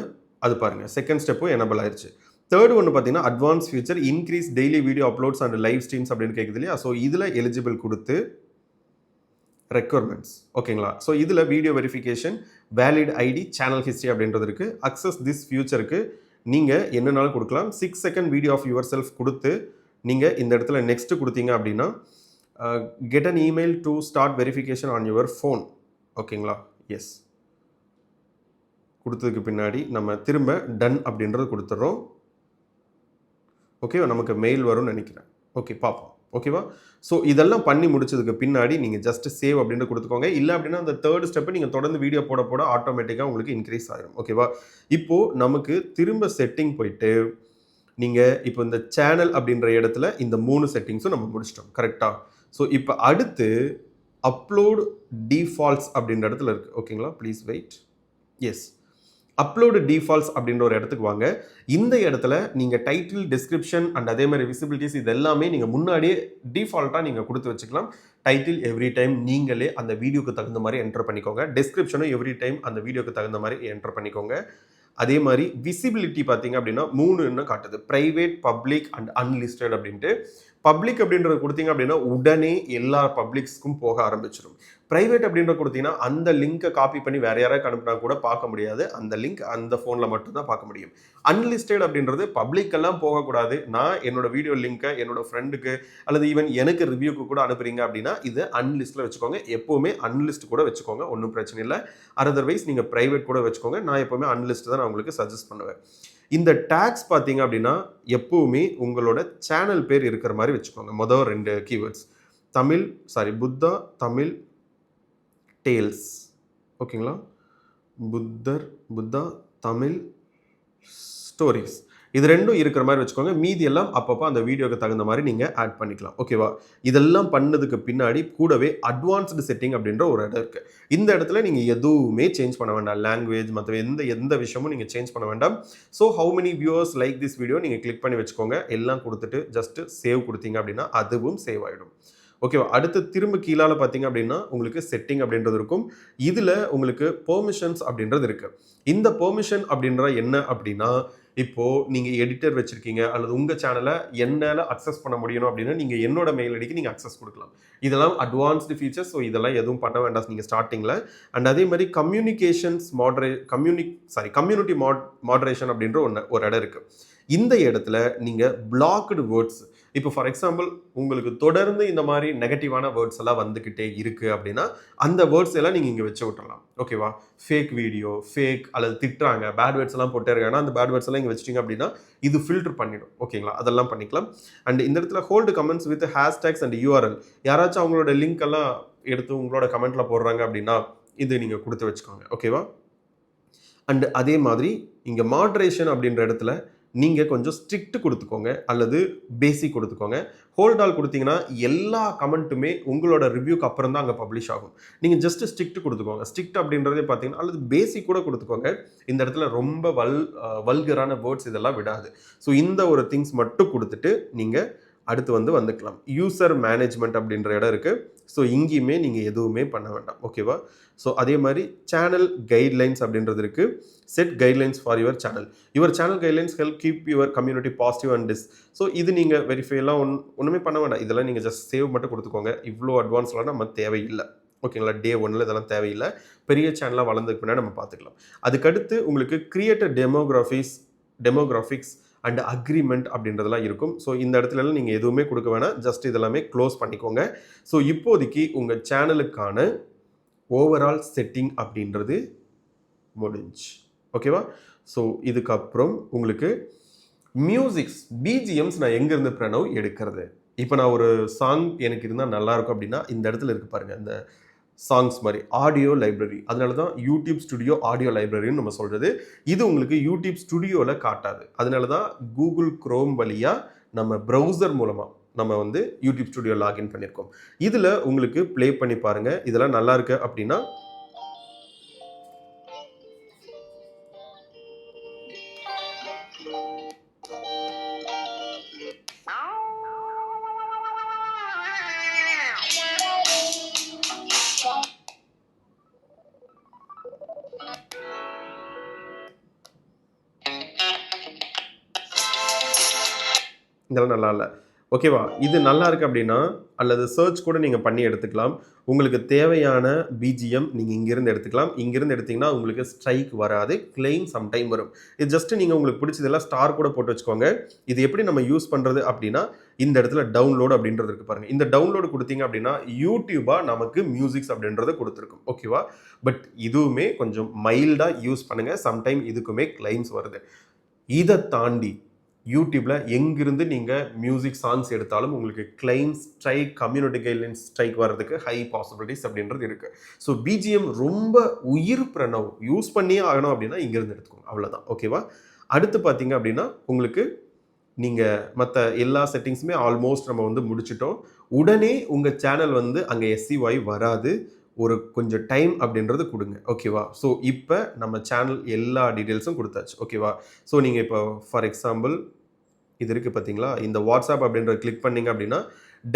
அது பாருங்கள் செகண்ட் ஸ்டெப்பும் எனபிள் ஆயிடுச்சு. தேர்ட் ஒன்று பார்த்தீங்கன்னா advance feature increase daily video uploads and live streams அப்படின்னு கேட்குது இல்லையா? ஸோ இதில் எலிஜிபிள் கொடுத்து ரெக்யர்மெண்ட்ஸ். ஓகேங்களா? ஸோ இதில் video verification valid ID channel history அப்படின்றது இருக்குது. அக்சஸ் திஸ் ஃபியூச்சருக்கு நீங்கள் என்னன்னாலும் கொடுக்கலாம். 6 second video of yourself கொடுத்து நீங்கள் இந்த இடத்துல நெக்ஸ்ட்டு கொடுத்தீங்க அப்படின்னா get an email to start verification on your phone. ஓகேங்களா? எஸ் கொடுத்ததுக்கு பின்னாடி நம்ம திரும்ப டன் அப்படின்றது கொடுத்துட்றோம். ஓகேவா? நமக்கு மெயில் வரும்னு நினைக்கிறேன். ஓகே, பார்ப்போம். ஓகேவா? ஸோ இதெல்லாம் பண்ணி முடிச்சதுக்கு பின்னாடி நீங்கள் ஜஸ்ட் சேவ் அப்படின்ட்டு கொடுத்துக்கோங்க. இல்லை அப்படின்னா அந்த தேர்ட் ஸ்டெப்பை நீங்கள் தொடர்ந்து வீடியோ போட ஆட்டோமேட்டிக்காக உங்களுக்கு இன்க்ரீஸ் ஆகிடும். ஓகேவா? இப்போது நமக்கு திரும்ப செட்டிங் போயிட்டு நீங்கள் இப்போ இந்த சேனல் அப்படின்ற இடத்துல இந்த 3 செட்டிங்ஸும் நம்ம முடிச்சிட்டோம். கரெக்டாக? ஸோ இப்போ அடுத்து அப்லோட் டிஃபால்ட்ஸ் அப்படின்ற இடத்துல இருக்குது. ஓகேங்களா? Please wait. Yes, upload defaults அப்படின்ற ஒரு இடத்துக்கு வாங்க. இந்த இடத்துல நீங்கள் டைட்டில் டிஸ்கிரிப்ஷன் அண்ட் அதே மாதிரி விசிபிலிட்டிஸ் இது எல்லாமே நீங்கள் முன்னாடியே டிஃபால்ட்டாக நீங்கள் கொடுத்து வச்சுக்கலாம். டைட்டில் எவ்ரி டைம் நீங்களே அந்த வீடியோக்கு தகுந்த மாதிரி என்டர் பண்ணிக்கோங்க. டிஸ்கிரிப்ஷனும் எவ்ரி டைம் அந்த வீடியோக்கு தகுந்த மாதிரி என்டர் பண்ணிக்கோங்க. அதே மாதிரி விசிபிலிட்டி பார்த்தீங்க அப்படின்னா 3 காட்டுது. ப்ரைவேட், பப்ளிக் அண்ட் அன்லிஸ்டட் அப்படின்ட்டு. பப்ளிக் அப்படின்றத கொடுத்தீங்க அப்படின்னா உடனே எல்லா பப்ளிக்ஸ்க்கும் போக ஆரம்பிச்சிடும். ப்ரைவேட் அப்படின்ற கொடுத்தீங்கன்னா அந்த லிங்கை காப்பி பண்ணி வேற யாராவது அனுப்புனா கூட பார்க்க முடியாது. அந்த லிங்க் அந்த ஃபோனில் மட்டும்தான் பார்க்க முடியும். அன்லிஸ்டட் அப்படின்றது பப்ளிக்கெல்லாம் போகக்கூடாது. நான் என்னோட வீடியோ லிங்கை என்னோட ஃப்ரெண்டுக்கு அல்லது ஈவன் எனக்கு ரிவ்யூக்கு கூட அனுப்புறீங்க அப்படின்னா இது அன்லிஸ்ட்டில் வச்சுக்கோங்க. எப்போவுமே அன்லிஸ்ட் கூட வச்சுக்கோங்க, ஒன்றும் பிரச்சனை இல்லை. அதர்வைஸ் நீங்கள் ப்ரைவேட் கூட வச்சுக்கோங்க. நான் எப்போவுமே அன்லிஸ்ட் தான் நான் உங்களுக்கு சஜஸ்ட் பண்ணுவேன். இந்த டேக்ஸ் பார்த்தீங்க அப்படின்னா எப்பவுமே உங்களோட சேனல் பேர் இருக்கிற மாதிரி வச்சுக்கோங்க. மொதல் 2 கீவேர்ட்ஸ் புத்தா தமிழ் டேல்ஸ். ஓகேங்களா? புத்தா தமிழ் ஸ்டோரிஸ். இது ரெண்டும் இருக்கிற மாதிரி வச்சுக்கோங்க. மீதி எல்லாம் அப்பப்போ அந்த வீடியோக்கு தகுந்த மாதிரி நீங்கள் ஆட் பண்ணிக்கலாம். ஓகேவா? இதெல்லாம் பண்ணதுக்கு பின்னாடி கூடவே அட்வான்ஸ்டு செட்டிங் அப்படின்ற ஒரு இடம் இருக்குது. இந்த இடத்துல நீங்கள் எதுவுமே சேஞ்ச் பண்ண வேண்டாம். லாங்குவேஜ் மற்ற எந்த விஷயமும் நீங்கள் சேஞ்ச் பண்ண வேண்டாம். So how many viewers like this video நீங்கள் கிளிக் பண்ணி வச்சுக்கோங்க. எல்லாம் கொடுத்துட்டு ஜஸ்ட் சேவ் கொடுத்தீங்க அப்படின்னா அதுவும் சேவ் ஆகிடும். ஓகேவா? அடுத்து திரும்ப கீழால பார்த்தீங்க அப்படின்னா உங்களுக்கு செட்டிங் அப்படின்றது இருக்கும். இதில் உங்களுக்கு பெர்மிஷன்ஸ் அப்படின்றது இருக்கு. இந்த பெர்மிஷன் அப்படின்ற என்ன அப்படின்னா, இப்போ நீங்க எடிட்டர் வச்சிருக்கீங்க அல்லது உங்க சேனலை என்னால அக்சஸ் பண்ண முடியணும் அப்படின்னா நீங்க என்னோட மெயில் ஐடிக்கு நீங்க அக்சஸ் கொடுக்கலாம். இதெல்லாம் அட்வான்ஸ்டு ஃபீச்சர்ஸ். ஸோ இதெல்லாம் எதுவும் பண்ண வேண்டாம் நீங்க ஸ்டார்டிங்ல. அண்ட் அதே மாதிரி கம்யூனிட்டி மாடரேஷன் அப்படின்ற ஒரு இடம் இருக்கு. இந்த இடத்துல நீங்க பிளாக்டு வேர்ட்ஸ், இப்போ ஃபார் எக்ஸாம்பிள் உங்களுக்கு தொடர்ந்து இந்த மாதிரி நெகட்டிவான வேர்ட்ஸ் எல்லாம் வந்துக்கிட்டே இருக்குது அப்படின்னா அந்த வேர்ட்ஸ் எல்லாம் நீங்கள் இங்கே வச்சு விட்டுறலாம். ஓகேவா? ஃபேக் வீடியோ, ஃபேக் அல்லது திட்டுறாங்க, பேட் வேர்ட்ஸ் எல்லாம் போட்டே இருக்காங்கன்னா அந்த பேட் வேர்ட்ஸ் எல்லாம் இங்கே வச்சிட்டிங்க அப்படின்னா இது ஃபில்டர் பண்ணிடும். ஓகேங்களா? அதெல்லாம் பண்ணிக்கலாம். அண்ட் இந்த இடத்துல hold comments with hashtags and URL, யாராச்சும் அவங்களோட லிங்க் எல்லாம் எடுத்து உங்களோட கமெண்ட்டில் போடுறாங்க அப்படின்னா இது நீங்கள் கொடுத்து வச்சுக்கோங்க. ஓகேவா? அண்ட் அதே மாதிரி இங்கே மாட்ரேஷன் அப்படின்ற இடத்துல நீங்கள் கொஞ்சம் ஸ்ட்ரிக்ட் கொடுத்துக்கோங்க அல்லது பேசிக் கொடுத்துக்கோங்க. ஹோல்ட் ஆல் கொடுத்தீங்கன்னா எல்லா கமெண்ட்டுமே உங்களோட ரிவ்யூக்கு அப்புறம் தான் அங்கே பப்ளிஷ் ஆகும். நீங்கள் ஜஸ்ட் ஸ்ட்ரிக்ட் கொடுத்துக்கோங்க. ஸ்ட்ரிக்ட் அப்படின்றதே பார்த்தீங்கன்னா அல்லது பேசிக் கூட கொடுத்துக்கோங்க. இந்த இடத்துல ரொம்ப வல்கரான வேர்ட்ஸ் இதெல்லாம் விடாது. ஸோ இந்த ஒரு திங்ஸ் மட்டும் கொடுத்துட்டு நீங்கள் அடுத்து வந்துக்கலாம். யூசர் மேனேஜ்மெண்ட் அப்படின்ற இடம் இருக்குது. ஸோ இங்கேயுமே நீங்கள் எதுவுமே பண்ண வேண்டாம். ஓகேவா? ஸோ அதே மாதிரி சேனல் கைட்லைன்ஸ் அப்படின்றது இருக்குது. Set guidelines for your channel. Your channel guidelines help keep your community positive and so இது நீங்கள் வெரிஃபைலாம் ஒன்றுமே பண்ண வேண்டாம். இதெல்லாம் நீங்கள் ஜஸ்ட் சேவ் மட்டும் கொடுத்துக்கோங்க. இவ்வளோ அட்வான்ஸ்லாம் நம்ம தேவையில்லை. ஓகேங்களா? டே 1 இதெல்லாம் தேவையில்லை. பெரிய சேனலாக வளர்ந்ததுக்கு பின்னாடி நம்ம பார்த்துக்கலாம். அதுக்கடுத்து உங்களுக்கு கிரியேட்டர் டெமோகிராஃபிக்ஸ் அண்ட் அக்ரிமெண்ட் அப்படின்றதெல்லாம் இருக்கும். ஸோ இந்த இடத்துலலாம் நீங்கள் எதுவுமே கொடுக்க வேணாம். ஜஸ்ட் இதெல்லாமே க்ளோஸ் பண்ணிக்கோங்க. ஸோ இப்போதைக்கு உங்கள் சேனலுக்கான ஓவரால் செட்டிங் அப்படின்றது முடிஞ்சு. ஓகேவா? ஸோ இதுக்கப்புறம் உங்களுக்கு மியூசிக்ஸ், பிஜிஎம்ஸ் நான் எங்கேருந்து பிரணவ் எடுக்கிறது. இப்போ நான் ஒரு சாங் எனக்கு இருந்தால் நல்லாயிருக்கும் அப்படின்னா இந்த இடத்துல இருக்குது பாருங்கள், இந்த சாங்ஸ் மாதிரி ஆடியோ லைப்ரரி. அதனால தான் யூடியூப் ஸ்டுடியோ ஆடியோ லைப்ரரின்னு நம்ம சொல்கிறது. இது உங்களுக்கு யூடியூப் ஸ்டுடியோவில் காட்டாது. அதனால தான் கூகுள் குரோம் வழியாக நம்ம ப்ரௌசர் மூலமாக நம்ம யூடியூப் ஸ்டுடியோ லாகின் பண்ணியிருக்கோம். இதில் உங்களுக்கு ப்ளே பண்ணி பாருங்கள். இதெல்லாம் நல்லா இருக்கு அப்படின்னா இதெல்லாம் நல்லா இல்லை. ஓகேவா? இது நல்லா இருக்குது அப்படின்னா அல்லது சர்ச் கூட நீங்கள் பண்ணி எடுத்துக்கலாம். உங்களுக்கு தேவையான பிஜிஎம் நீங்கள் இங்கேருந்து எடுத்துக்கலாம். இங்கேருந்து எடுத்திங்கன்னா உங்களுக்கு ஸ்ட்ரைக் வராது, கிளைம் சம்டைம் வரும். இது ஜஸ்ட்டு நீங்கள் உங்களுக்கு பிடிச்சதெல்லாம் ஸ்டார் கூட போட்டு வச்சுக்கோங்க. இது எப்படி நம்ம யூஸ் பண்ணுறது அப்படின்னா இந்த இடத்துல டவுன்லோடு அப்படின்றது இருக்குது பாருங்கள். இந்த டவுன்லோடு கொடுத்தீங்க அப்படின்னா யூடியூபாக நமக்கு மியூசிக்ஸ் அப்படின்றத கொடுத்துருக்கும். ஓகேவா? பட் இதுவுமே கொஞ்சம் மைல்டாக யூஸ் பண்ணுங்கள். சம்டைம் இதுக்குமே கிளைம்ஸ் வருது. இதை தாண்டி யூடியூப்ல எங்கிருந்து நீங்கள் மியூசிக் சாங்ஸ் எடுத்தாலும் உங்களுக்கு claims, strike, community guidelines strike வர்றதுக்கு ஹை பாசிபிலிட்டிஸ் அப்படின்றது இருக்குது. ஸோ பிஜிஎம் ரொம்ப உயிர் பிரணவ் யூஸ் பண்ணியே ஆகணும் அப்படின்னா இங்கேருந்து எடுத்துக்கோங்க. அவ்வளோதான். ஓகேவா? அடுத்து பார்த்தீங்க அப்படின்னா உங்களுக்கு நீங்கள் மற்ற எல்லா செட்டிங்ஸுமே ஆல்மோஸ்ட் நம்ம முடிச்சிட்டோம். உடனே உங்கள் சேனல் அங்கே SCY வராது. ஒரு கொஞ்சம் டைம் அப்படின்றது கொடுங்க. ஓகேவா? ஸோ இப்போ நம்ம சேனல் எல்லா டீட்டெயில்ஸும் கொடுத்தாச்சு. ஓகேவா? ஸோ நீங்கள் இப்போ ஃபார் எக்ஸாம்பிள் இது இருக்குது பார்த்தீங்களா, இந்த வாட்ஸ்அப் அப்படின்றத கிளிக் பண்ணிங்க அப்படின்னா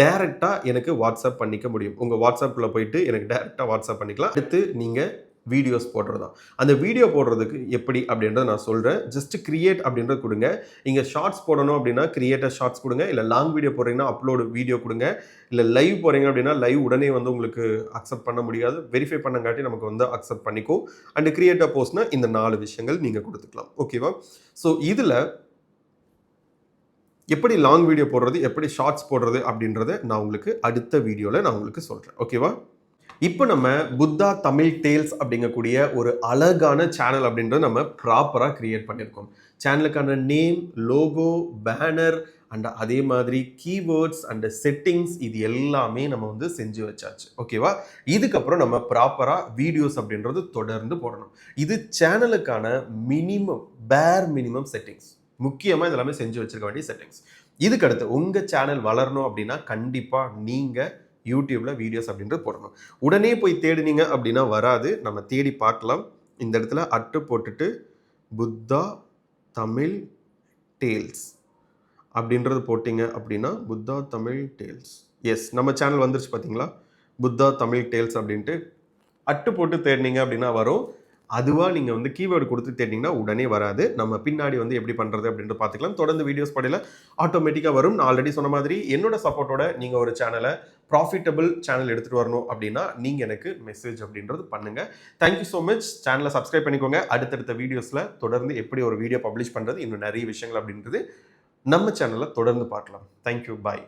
டேரெக்டாக எனக்கு வாட்ஸ்அப் பண்ணிக்க முடியும். உங்கள் வாட்ஸ்அப்பில் போயிட்டு எனக்கு டேரெக்டாக வாட்ஸ்அப் பண்ணிக்கலாம். அடுத்து நீங்கள் வீடியோஸ் போடுறது தான். அந்த வீடியோ போடுறதுக்கு எப்படி அப்படின்றத நான் சொல்கிறேன். ஜஸ்ட் கிரியேட் அப்படின்றத கொடுங்க. இங்கே ஷார்ட்ஸ் போடணும் அப்படின்னா கிரியேட்டர் ஷார்ட்ஸ் கொடுங்க. இல்லை லாங் வீடியோ போடுறீங்கன்னா அப்லோடு வீடியோ கொடுங்க. இல்லை லைவ் போகிறீங்க அப்படின்னா லைவ் உடனே உங்களுக்கு அக்செப்ட் பண்ண முடியாது. வெரிஃபை பண்ணங்காட்டி நமக்கு அக்செப்ட் பண்ணிக்கும். அண்ட் கிரியேட்டர் போஸ்ட்னா இந்த 4 விஷயங்கள் நீங்கள் கொடுத்துக்கலாம். ஓகேவா? ஸோ இதில் எப்படி லாங் வீடியோ போடுறது, எப்படி ஷார்ட்ஸ் போடுறது அப்படின்றத நான் உங்களுக்கு அடுத்த வீடியோவில் நான் உங்களுக்கு சொல்கிறேன். ஓகேவா? இப்போ நம்ம புத்தா தமிழ் டேல்ஸ் அப்படிங்கக்கூடிய ஒரு அழகான சேனல் அப்படின்றத நம்ம ப்ராப்பராக கிரியேட் பண்ணியிருக்கோம். சேனலுக்கான நேம், லோகோ, பேனர் அண்ட் அதே மாதிரி கீவேர்ட்ஸ் அண்ட் செட்டிங்ஸ் இது எல்லாமே நம்ம செஞ்சு வச்சாச்சு. ஓகேவா? இதுக்கப்புறம் நம்ம ப்ராப்பராக வீடியோஸ் அப்படின்றது தொடர்ந்து போடணும். இது சேனலுக்கான பேர் மினிமம் செட்டிங்ஸ். முக்கியமாக இதெல்லாமே செஞ்சு வச்சிருக்க வேண்டிய செட்டிங்ஸ். இதுக்கடுத்து உங்கள் சேனல் வளரணும் அப்படின்னா கண்டிப்பாக நீங்கள் யூடியூப்ல வீடியோஸ் அப்படின்றது போடணும். உடனே போய் தேடினீங்க அப்படின்னா வராது. நம்ம தேடி பார்க்கலாம். இந்த இடத்துல அட்டு போட்டுட்டு புத்தா தமிழ் டேல்ஸ் அப்படின்றது போட்டிங்க அப்படின்னா புத்தா தமிழ் டேல்ஸ், எஸ் நம்ம சேனல் வந்துருச்சு பார்த்தீங்களா, புத்தா தமிழ் டேல்ஸ் அப்படின்ட்டு அட்டு போட்டு தேடினீங்க அப்படின்னா வரும். அதுவாக நீங்கள் வந்து கீவேர்டு கொடுத்து தேடினீங்கன்னா உடனே வராது. நம்ம பின்னாடி வந்து எப்படி பண்ணுறது அப்படின்ட்டு பார்த்துக்கலாம். தொடர்ந்து வீடியோஸ் படையில் ஆட்டோமேட்டிக்காக வரும். நான் ஆல்ரெடி சொன்ன மாதிரி என்னோட சப்போர்ட்டோட நீங்கள் ஒரு சேனலை ப்ராஃபிட்டபிள் சேனல் எடுத்துகிட்டு வரணும் அப்படின்னா நீங்கள் எனக்கு மெசேஜ் அப்படின்றது பண்ணுங்கள். Thank you so much. சேனலை சப்ஸ்கிரைப் பண்ணிக்கோங்க. அடுத்தடுத்த வீடியோஸில் தொடர்ந்து எப்படி ஒரு வீடியோ பப்ளிஷ் பண்ணுறது, இன்னும் நிறைய விஷயங்கள் அப்படின்றது நம்ம சேனலில் தொடர்ந்து பார்க்கலாம். தேங்க்யூ, பாய்.